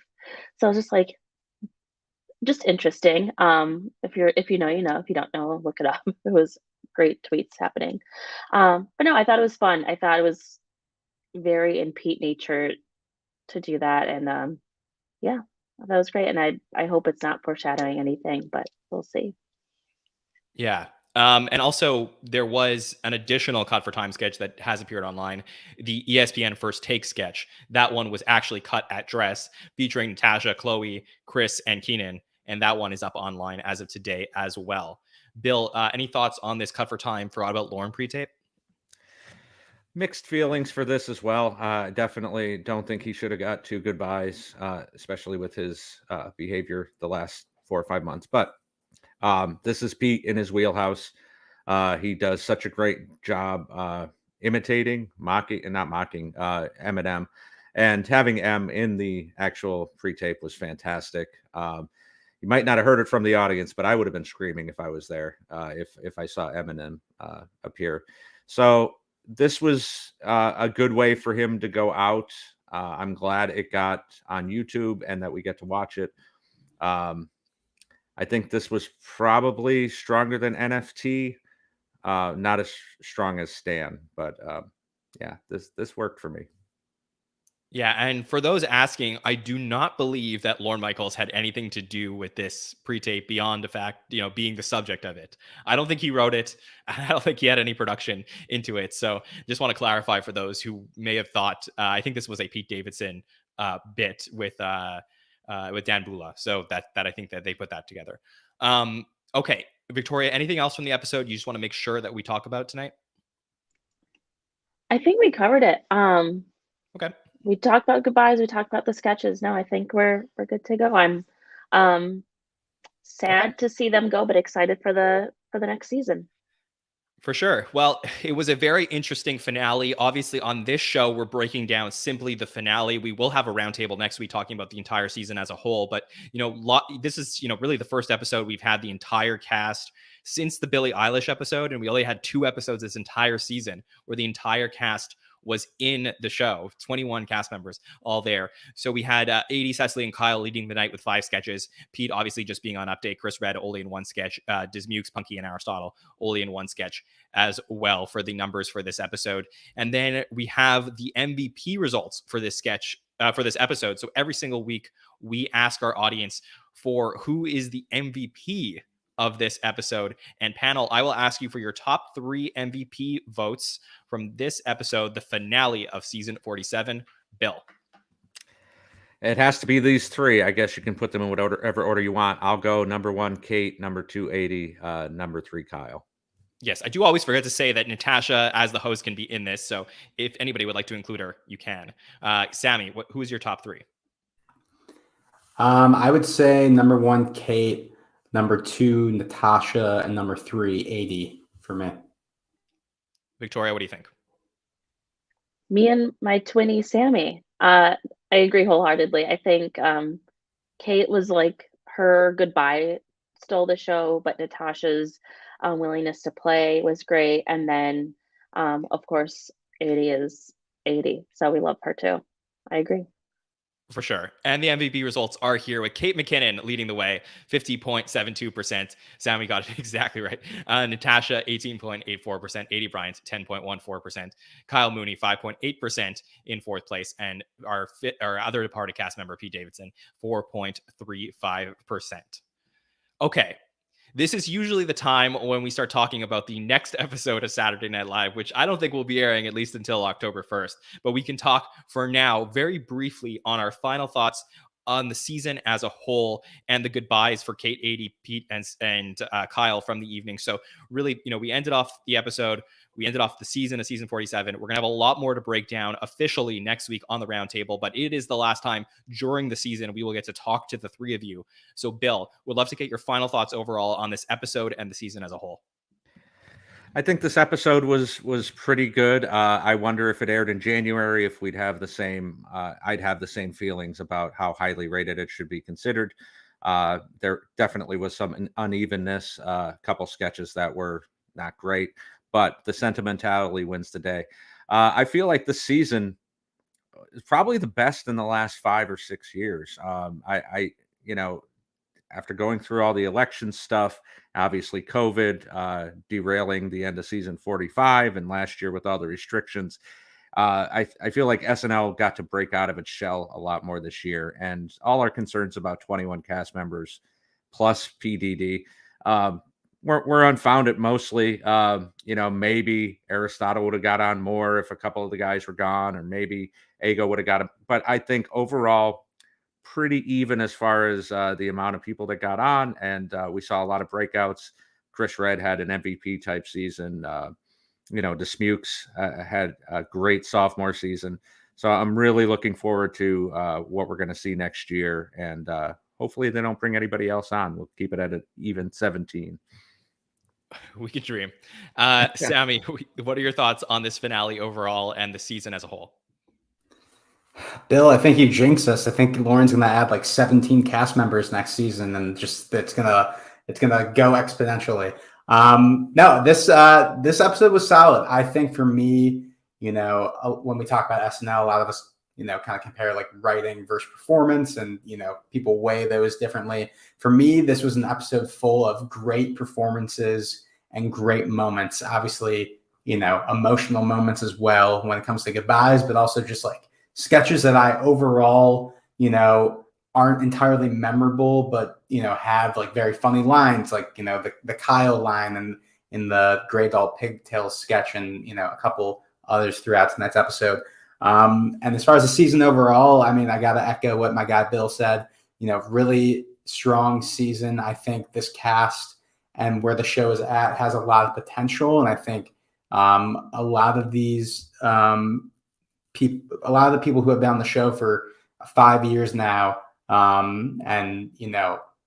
So I was just like, just interesting. If you know, you know. If you don't know, look it up. It was great tweets happening. But no, I thought it was fun. I thought it was very in Pete nature to do that, and yeah, that was great. And I hope it's not foreshadowing anything, but we'll see. Yeah. And also, there was an additional cut for time sketch that has appeared online, the ESPN First Take sketch. That one was actually cut at dress, featuring Natasha, Chloe, Chris, and Keenan. And that one is up online as of today as well. Bill, any thoughts on this cut for time Forgot About Lorne pre-tape? Mixed feelings for this as well. Definitely don't think he should have got two goodbyes, especially with his behavior the last 4 or 5 months. But this is Pete in his wheelhouse. He does such a great job imitating, mocking, and not mocking Eminem. And having M in the actual pre-tape was fantastic. You might not have heard it from the audience, but I would have been screaming if I was there, if I saw Eminem appear. So this was a good way for him to go out. I'm glad it got on YouTube and that we get to watch it. I think this was probably stronger than NFT, not as strong as Stan, but yeah, this worked for me. Yeah, and for those asking, I do not believe that Lorne Michaels had anything to do with this pre-tape beyond the fact, being the subject of it. I don't think he wrote it. I don't think he had any production into it. So just want to clarify for those who may have thought, I think this was a Pete Davidson bit with Dan Bula. So that I think that they put that together. Okay, Victoria, anything else from the episode you just want to make sure that we talk about tonight? I think we covered it. Okay. We talked about goodbyes. We talked about the sketches. No, I think we're good to go. I'm sad to see them go, but excited for the next season. For sure. Well, it was a very interesting finale. Obviously, on this show, we're breaking down simply the finale. We will have a roundtable next week talking about the entire season as a whole. But, this is, really the first episode we've had the entire cast since the Billie Eilish episode. And we only had 2 episodes this entire season where the entire cast was in the show, 21 cast members all there. So we had Aidy, Cecily, and Kyle leading the night with 5 sketches. Pete obviously just being on update. Chris Red, Oli in 1 sketch. Dismukes, Punky, and Aristotle, Oli in 1 sketch as well for the numbers for this episode. And then we have the MVP results for this sketch, for this episode. So every single week we ask our audience for who is the MVP of this episode. And panel, I will ask you for your top 3 MVP votes from this episode, the finale of season 47. Bill. It has to be these 3. I guess you can put them in whatever order you want. I'll go number 1, Kate, number 2, Aidy, number 3, Kyle. Yes, I do always forget to say that Natasha, as the host, can be in this. So if anybody would like to include her, you can. Sammy, who is your top 3? I would say number 1, Kate, number 2, Natasha, and number 3, Aidy for me. Victoria, what do you think? Me and my twinnie, Sammy. I agree wholeheartedly. I think Kate was like her goodbye stole the show, but Natasha's willingness to play was great. And then, of course, Aidy is Aidy. So we love her too. I agree. For sure. And the MVP results are here with Kate McKinnon leading the way, 50.72%. Sammy got it exactly right. Natasha, 18.84%. Aidy Bryant, 10.14%. Kyle Mooney, 5.8% in 4th place. And our other departed cast member, Pete Davidson, 4.35%. Okay. This is usually the time when we start talking about the next episode of Saturday Night Live, which I don't think will be airing at least until October 1st. But we can talk for now very briefly on our final thoughts on the season as a whole and the goodbyes for Kate, Aidy, Pete, and Kyle from the evening. So really, we ended off the episode. We ended off the season of season 47. We're going to have a lot more to break down officially next week on the roundtable, but it is the last time during the season we will get to talk to the 3 of you. So Bill, would love to get your final thoughts overall on this episode and the season as a whole. I think this episode was pretty good. I wonder if it aired in January, if we'd have the same, I'd have the same feelings about how highly rated it should be considered. There definitely was some unevenness, a couple sketches that were not great, but the sentimentality wins the day. I feel like the season is probably the best in the last 5 or 6 years. After going through all the election stuff, obviously COVID derailing the end of season 45, and last year with all the restrictions, I feel like SNL got to break out of its shell a lot more this year. And all our concerns about 21 cast members plus PDD were unfounded mostly. Maybe Aristotle would have got on more if a couple of the guys were gone, or maybe Ego would have got him. But I think overall, pretty even as far as the amount of people that got on, and we saw a lot of breakouts. Chris Red had an MVP type season. Dismukes had a great sophomore season. So I'm really looking forward to what we're going to see next year, and hopefully they don't bring anybody else on. We'll keep it at an even 17. We can dream. Sammy, what are your thoughts on this finale overall and the season as a whole? Bill, I think you jinxed us. I think Lauren's going to add like 17 cast members next season, and just it's gonna go exponentially. No, this episode was solid. I think for me, when we talk about SNL, a lot of us, kind of compare like writing versus performance, and people weigh those differently. For me, this was an episode full of great performances and great moments. Obviously, emotional moments as well when it comes to goodbyes, but also just like sketches that I overall, aren't entirely memorable, but, have like very funny lines, like, the Kyle line and in the Grey Doll Pigtails sketch and, a couple others throughout tonight's episode. And as far as the season overall, I mean, I got to echo what my guy Bill said, really strong season. I think this cast and where the show is at has a lot of potential. And I think a lot of these people, a lot of the people who have been on the show for 5 years now, and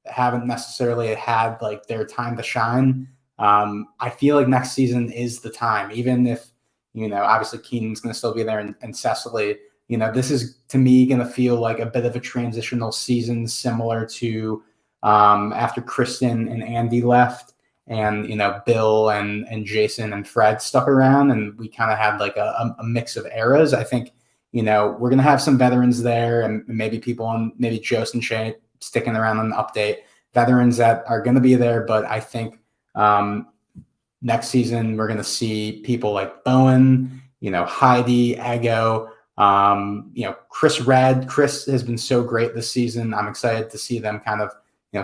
haven't necessarily had like their time to shine. I feel like next season is the time, even if obviously Keenan's going to still be there and Cecily. This is to me going to feel like a bit of a transitional season, similar to after Kristen and Andy left, and Bill and Jason and Fred stuck around, and we kind of had like a mix of eras. I think we're going to have some veterans there, and maybe people on maybe Jost and Shay sticking around on the update, veterans that are going to be there. But I think next season we're going to see people like Bowen, Heidi, Ego, Chris Red. Chris has been so great this season. I'm excited to see them kind of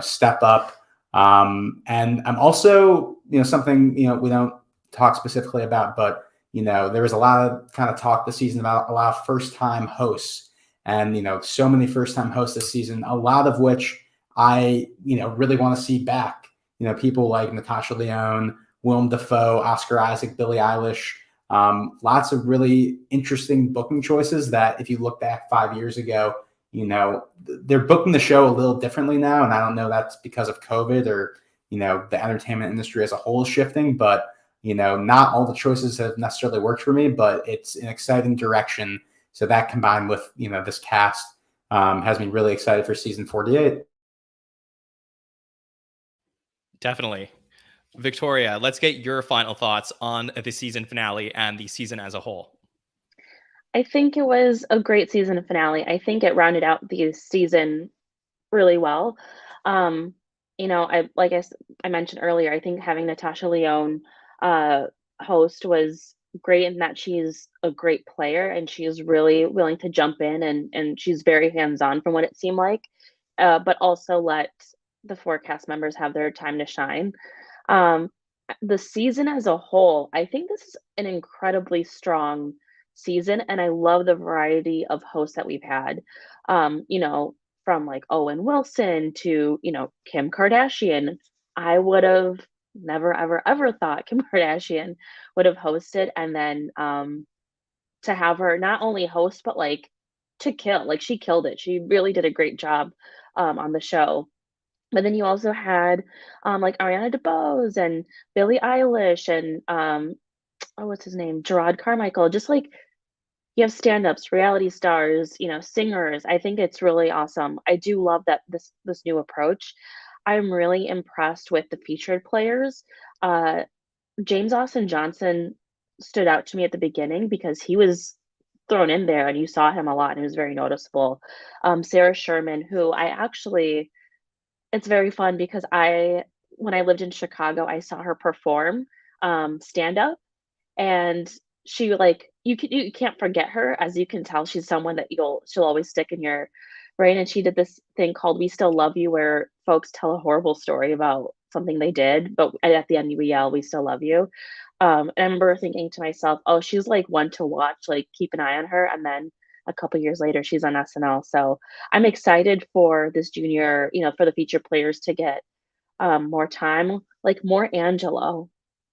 step up. And I'm also something we don't talk specifically about, but there was a lot of kind of talk this season about a lot of first-time hosts, and so many first-time hosts this season, a lot of which I really want to see back. People like Natasha Lyonne, Willem Dafoe, Oscar Isaac, Billie Eilish. Lots of really interesting booking choices that if you look back 5 years ago, they're booking the show a little differently now. And I don't know that's because of COVID or, the entertainment industry as a whole is shifting, but, not all the choices have necessarily worked for me, but it's an exciting direction. So that combined with, this cast has me really excited for season 48. Definitely. Victoria, let's get your final thoughts on the season finale and the season as a whole. I think it was a great season finale. I think it rounded out the season really well. I mentioned earlier, I think having Natasha Lyonne host was great in that she's a great player and she's really willing to jump in and she's very hands-on from what it seemed like, but also let the four cast members have their time to shine. The season as a whole, I think this is an incredibly strong season, and I love the variety of hosts that we've had. From like Owen Wilson to, Kim Kardashian. I would have never, ever, ever thought Kim Kardashian would have hosted, and then to have her not only host, but like to kill, like she killed it. She really did a great job on the show. But then you also had like Ariana DeBose and Billie Eilish and what's his name? Gerard Carmichael. Just like you have stand-ups, reality stars, singers. I think it's really awesome. I do love that this new approach. I'm really impressed with the featured players. James Austin Johnson stood out to me at the beginning because he was thrown in there and you saw him a lot and it was very noticeable. Sarah Sherman, who it's very fun because when I lived in Chicago, I saw her perform stand up, and she you can't forget her. As you can tell, she's someone that she'll always stick in your brain. And she did this thing called "We Still Love You," where folks tell a horrible story about something they did, but at the end we yell, "We still love you." And I remember thinking to myself, "Oh, she's like one to watch. Like keep an eye on her." And then a couple years later, she's on SNL. So I'm excited for this junior, for the feature players to get more time, like more Angelo,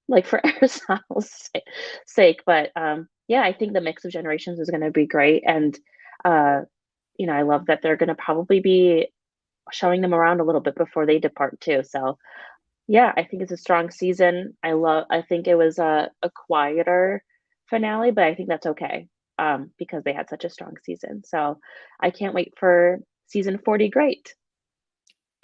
like for Aristotle's sake. But yeah, I think the mix of generations is going to be great. And, I love that they're going to probably be showing them around a little bit before they depart too. So yeah, I think it's a strong season. I think it was a quieter finale, but I think that's okay. Because they had such a strong season. So I can't wait for season 40. Great.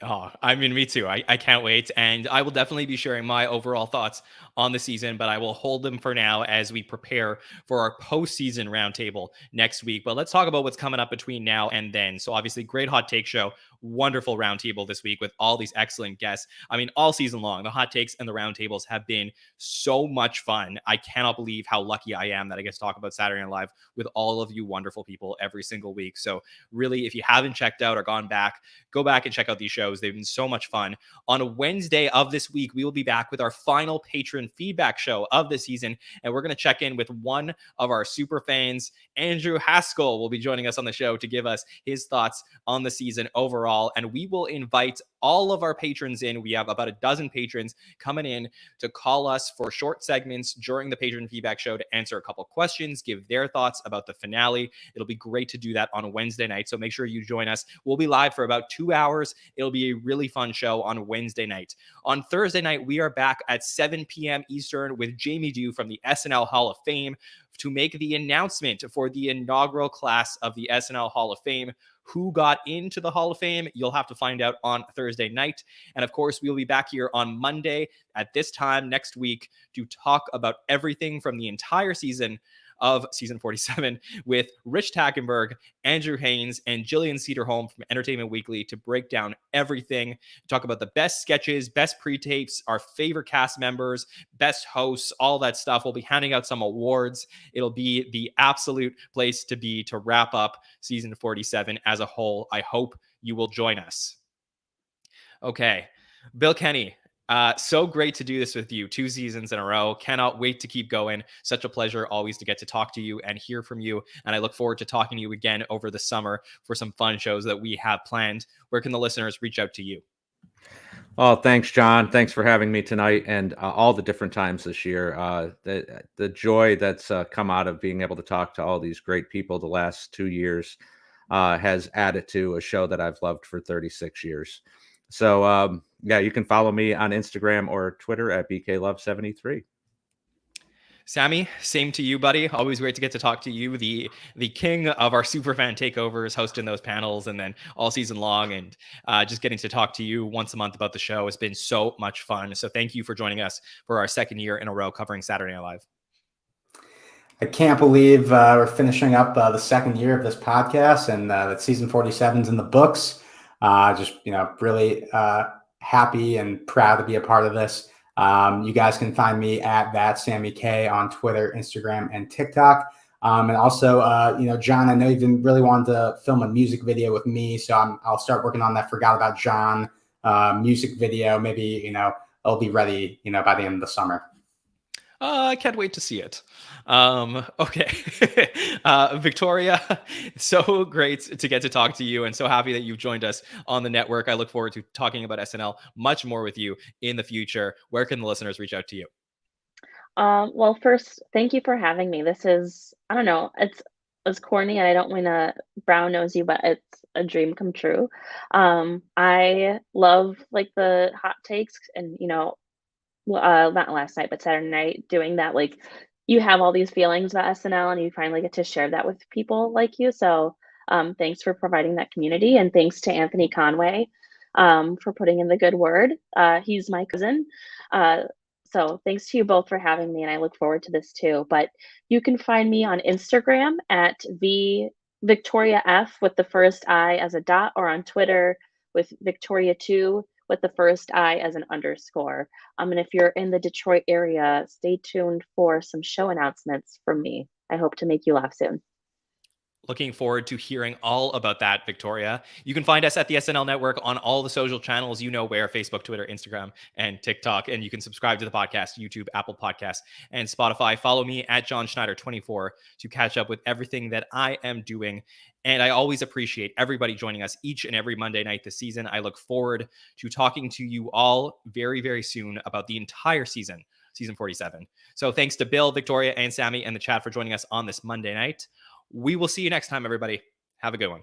Oh, I mean, me too. I can't wait. And I will definitely be sharing my overall thoughts on the season, but I will hold them for now as we prepare for our postseason roundtable next week. But let's talk about what's coming up between now and then. So obviously, great hot take show, wonderful roundtable this week with all these excellent guests. I mean, all season long, the hot takes and the roundtables have been so much fun. I cannot believe how lucky I am that I get to talk about Saturday Night Live with all of you wonderful people every single week. So really, if you haven't checked out or gone back, go back and check out these shows. They've been so much fun. On Wednesday of this week, we will be back with our final patron feedback show of the season, and we're going to check in with one of our super fans. Andrew Haskell will be joining us on the show to give us his thoughts on the season overall, and we will invite all of our patrons in. We have about a dozen patrons coming in to call us for short segments during the patron feedback show to answer a couple questions, give their thoughts about the finale. It'll be great to do that on a Wednesday night, so make sure you join us. We'll be live for about 2 hours. It'll be a really fun show on Wednesday night. On Thursday night, we are back at 7 p.m. Eastern with Jamie Dew from the SNL Hall of Fame to make the announcement for the inaugural class of the SNL Hall of Fame. Who got into the Hall of Fame? You'll have to find out on Thursday night. And of course, we'll be back here on Monday at this time next week to talk about everything from the entire season of season 47 with Rich Tackenberg, Andrew Haynes, and Jillian Cederholm from Entertainment Weekly to break down everything, talk about the best sketches, best pre-tapes, our favorite cast members, best hosts, all that stuff. We'll be handing out some awards. It'll be the absolute place to be to wrap up season 47 as a whole. I hope you will join us. Okay, Bill Kenney. So great to do this with you 2 seasons in a row. Cannot wait to keep going. Such a pleasure always to get to talk to you and hear from you. And I look forward to talking to you again over the summer for some fun shows that we have planned. Where can the listeners reach out to you? Oh, thanks, John. Thanks for having me tonight and all the different times this year. The joy that's come out of being able to talk to all these great people the last 2 years has added to a show that I've loved for 36 years. So, yeah, you can follow me on Instagram or Twitter at BKLove73. Sammy, same to you, buddy. Always great to get to talk to you, the king of our superfan takeovers, hosting those panels and then all season long, and just getting to talk to you once a month about the show has been so much fun. So thank you for joining us for our second year in a row covering Saturday Night Live. I can't believe we're finishing up the second year of this podcast, and that season 47's in the books. Just, really happy and proud to be a part of this. You guys can find me at that Sammy Kay on Twitter, Instagram, and TikTok. And also, John, I know you've been really wanting to film a music video with me, so I'll start working on that Forgot About John music video. Maybe, it'll be ready, by the end of the summer. I can't wait to see it. Okay. Victoria, so great to get to talk to you and so happy that you've joined us on the network. I look forward to talking about SNL much more with you in the future. Where can the listeners reach out to you? Well, first, thank you for having me. This is, I don't know, it's corny and I don't want to brown nose you, but it's a dream come true. I love the hot takes and, not last night, but Saturday night doing that. You have all these feelings about SNL and you finally get to share that with people like you. So thanks for providing that community, and thanks to Anthony Conway for putting in the good word. He's my cousin. So thanks to you both for having me, and I look forward to this too. But you can find me on Instagram at Victoria F with the first I as a dot, or on Twitter with Victoria2 with the first I as an underscore. And if you're in the Detroit area, stay tuned for some show announcements from me. I hope to make you laugh soon. Looking forward to hearing all about that, Victoria. You can find us at the SNL Network on all the social channels, where: Facebook, Twitter, Instagram, and TikTok. And you can subscribe to the podcast, YouTube, Apple Podcasts, and Spotify. Follow me at Jon Schneider 24 to catch up with everything that I am doing. And I always appreciate everybody joining us each and every Monday night this season. I look forward to talking to you all very, very soon about the entire season 47. So thanks to Bill, Victoria, and Sammy and the chat for joining us on this Monday night. We will see you next time, everybody. Have a good one.